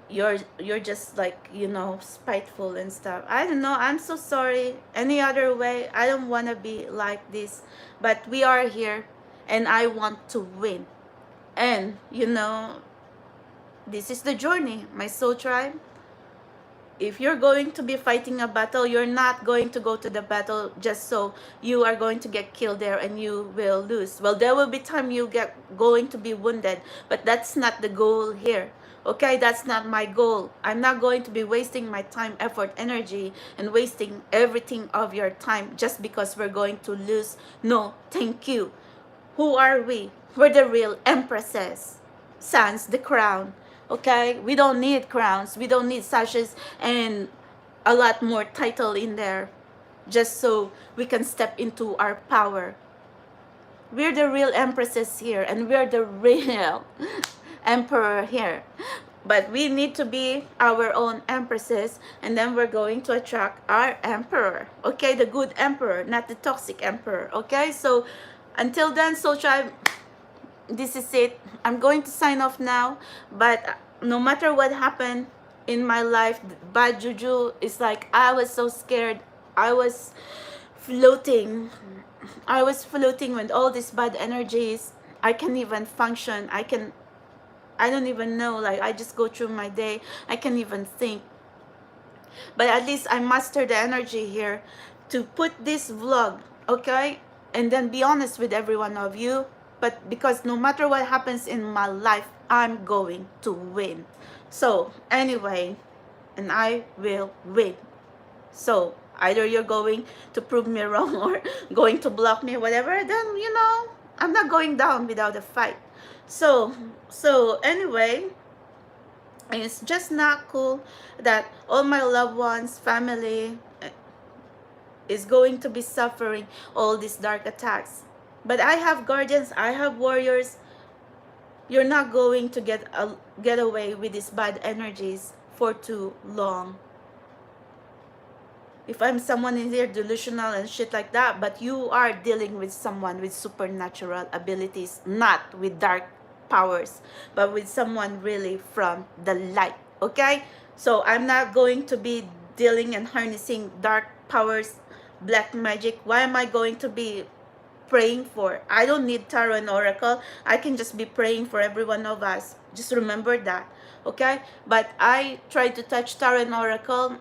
you're just like, you know, spiteful and stuff. I don't know, I'm so sorry. Any other way, I don't want to be like this, but we are here and I want to win. And you know, this is the journey, my soul tribe. If you're going to be fighting a battle, you're not going to go to the battle just so you are going to get killed there and you will lose. Well, there will be time you get going to be wounded, but that's not the goal here. Okay, that's not my goal. I'm not going to be wasting my time, effort, energy, and wasting everything of your time just because we're going to lose. No, thank you. Who are we? We're the real empresses. Sans the crown. Okay? We don't need crowns. We don't need sashes and a lot more title in there just so we can step into our power. We're the real empresses here and we're the real emperor here. But we need to be our own empresses, and then we're going to attract our emperor. Okay? The good emperor, not the toxic emperor. Okay? So until then, Soul Tribe, this is it. I'm going to sign off now, but no matter what happened in my life, bad juju is like, I was so scared. I was floating. I was floating with all these bad energies. I can't even function. I don't even know, like I just go through my day. I can't even think. But at least I mastered the energy here to put this vlog, okay? And then be honest with every one of you. But because no matter what happens in my life, I'm going to win. So anyway, and I will win. So either you're going to prove me wrong or going to block me, whatever, then you know, I'm not going down without a fight. So anyway, it's just not cool that all my loved ones, family is going to be suffering all these dark attacks. But I have guardians, I have warriors. You're not going to get away with these bad energies for too long. If I'm someone in here delusional and shit like that, but you are dealing with someone with supernatural abilities, not with dark powers, but with someone really from the light, okay? So I'm not going to be dealing and harnessing dark powers, black magic. Why am I going to be praying for? I don't need tarot and oracle. I can just be praying for every one of us. Just remember that, okay? But I tried to touch tarot and oracle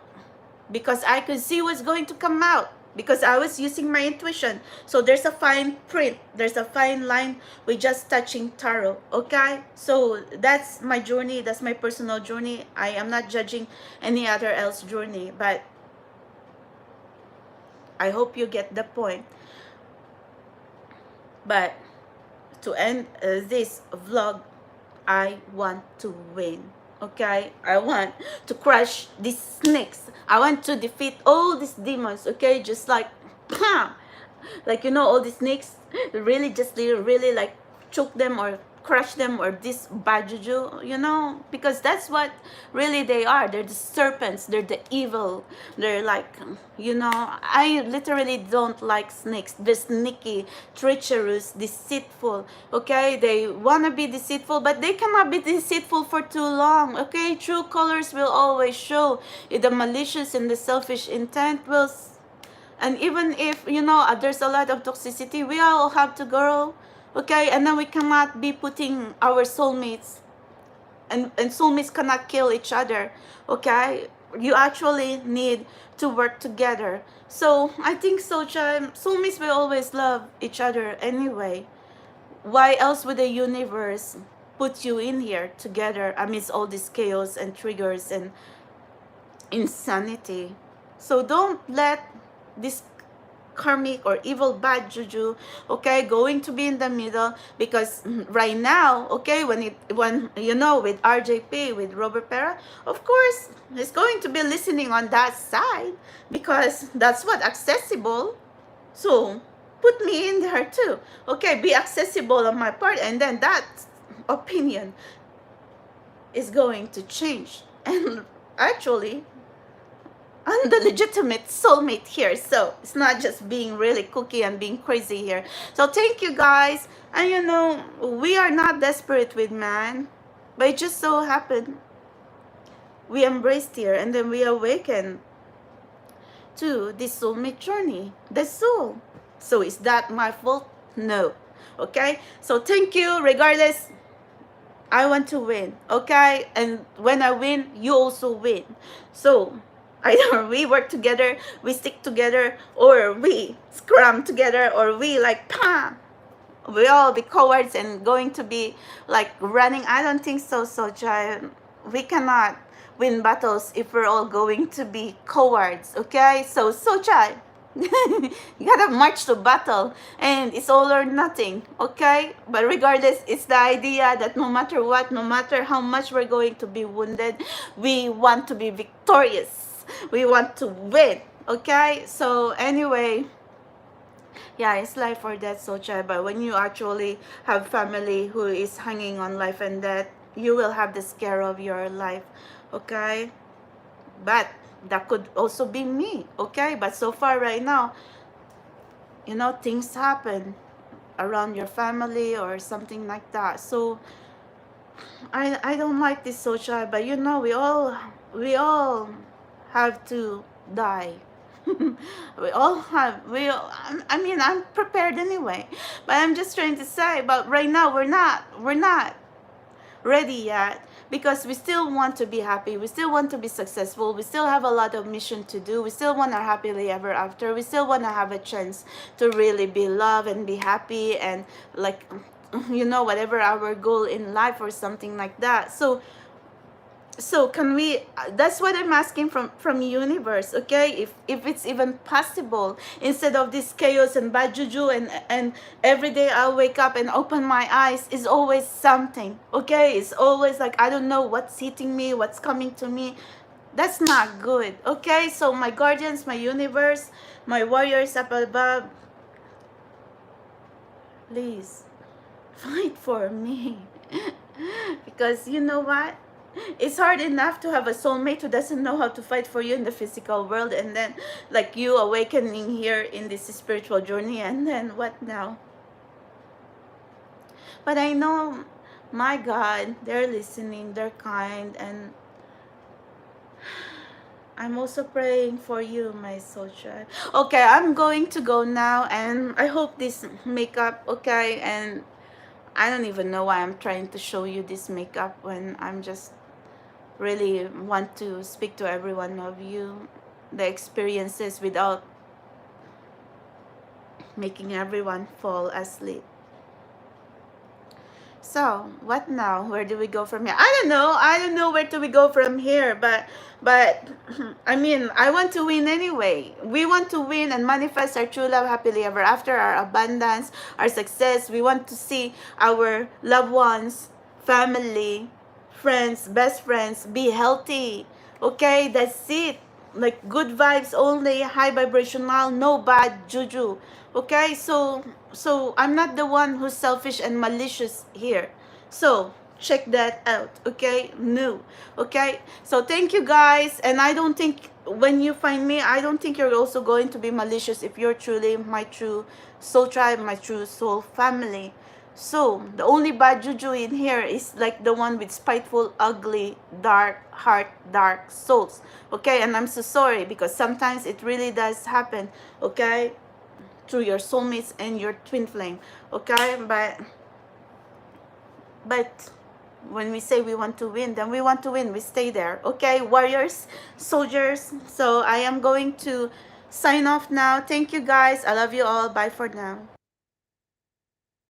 because I could see what's going to come out, because I was using my intuition. So there's a fine print, there's a fine line with just touching tarot, okay? So that's my journey, that's my personal journey. I am not judging any other else journey, but I hope you get the point. But to end this vlog, I want to win. Okay, I want to crush these snakes. I want to defeat all these demons. Okay, just like like, you know, all these snakes, really just really like choke them or crush them, or this bad juju, you know, because that's what really they are. They're the serpents, they're the evil, they're like, you know, I literally don't like snakes. They're sneaky, treacherous, deceitful, okay? They want to be deceitful, but they cannot be deceitful for too long, okay? True colors will always show. The malicious and the selfish intent will, and even if, you know, there's a lot of toxicity, we all have to grow, okay? And then we cannot be putting our soulmates, and soulmates cannot kill each other, okay? You actually need to work together. So I think so, soulmates will always love each other anyway. Why else would the universe put you in here together amidst all this chaos and triggers and insanity? So don't let this karmic or evil bad juju, okay, going to be in the middle. Because right now, okay, when you know, with RJP, with Robert Pera, of course he's going to be listening on that side because that's what accessible. So put me in there too. Okay, be accessible on my part, and then that opinion is going to change. And actually, I'm the legitimate soulmate here, so it's not just being really cookie and being crazy here. So thank you guys. And you know, we are not desperate with man, but it just so happened we embraced here, and then we awakened to the soulmate journey, the soul. So is that my fault? No. Okay, so thank you. Regardless, I want to win. Okay, and when I win, you also win. So either we work together, we stick together, or we scram together, or we like pam, we all be cowards and going to be like running. I don't think so. So giant, we cannot win battles if we're all going to be cowards. Okay, so Sochai, you gotta march to battle, and it's all or nothing. Okay, but regardless, it's the idea that no matter what, no matter how much we're going to be wounded, we want to be victorious, we want to win. Okay, so anyway, yeah, it's life or death, Socha. But when you actually have family who is hanging on life and death, you will have the scare of your life. Okay, but that could also be me. Okay, but so far right now, you know, things happen around your family or something like that. So I don't like this, Socha. But you know, we all have to die. We all have, I mean, I'm prepared anyway, but I'm just trying to say, but right now we're not ready yet, because we still want to be happy, we still want to be successful, we still have a lot of mission to do, we still want our happily ever after, we still want to have a chance to really be loved and be happy, and like, you know, whatever our goal in life or something like that. So can we, that's what I'm asking from universe. Okay, if it's even possible, instead of this chaos and bad juju, and every day I'll wake up and open my eyes is always something. Okay, it's always like I don't know what's hitting me, what's coming to me. That's not good. Okay, so my guardians, my universe, my warriors up above, please fight for me. Because you know what, it's hard enough to have a soulmate who doesn't know how to fight for you in the physical world, and then like you awakening here in this spiritual journey, and then what now? But I know, my God, they're listening, they're kind, and I'm also praying for you, my soul child. Okay, I'm going to go now, and I hope this makeup, okay, and I don't even know why I'm trying to show you this makeup when I'm just really want to speak to every one of you, the experiences without making everyone fall asleep. So what now? Where do we go from here? I don't know where do we go from here, but I mean, I want to win anyway. We want to win and manifest our true love happily ever after, our abundance, our success. We want to see our loved ones, family, friends, best friends be healthy. Okay, that's it. Like good vibes only, high vibrational, no bad juju. Okay, so I'm not the one who's selfish and malicious here. So check that out. Okay, no. Okay, so thank you guys, and I don't think when you find me, I don't think you're also going to be malicious if you're truly my true soul tribe, my true soul family. So the only bad juju in here is like the one with spiteful, ugly, dark heart, dark souls. Okay, and I'm so sorry, because sometimes it really does happen. Okay, through your soulmates and your twin flame. Okay, but when we say we want to win, then we want to win. We stay there. Okay, warriors, soldiers. So I am going to sign off now. Thank you guys. I love you all. Bye for now.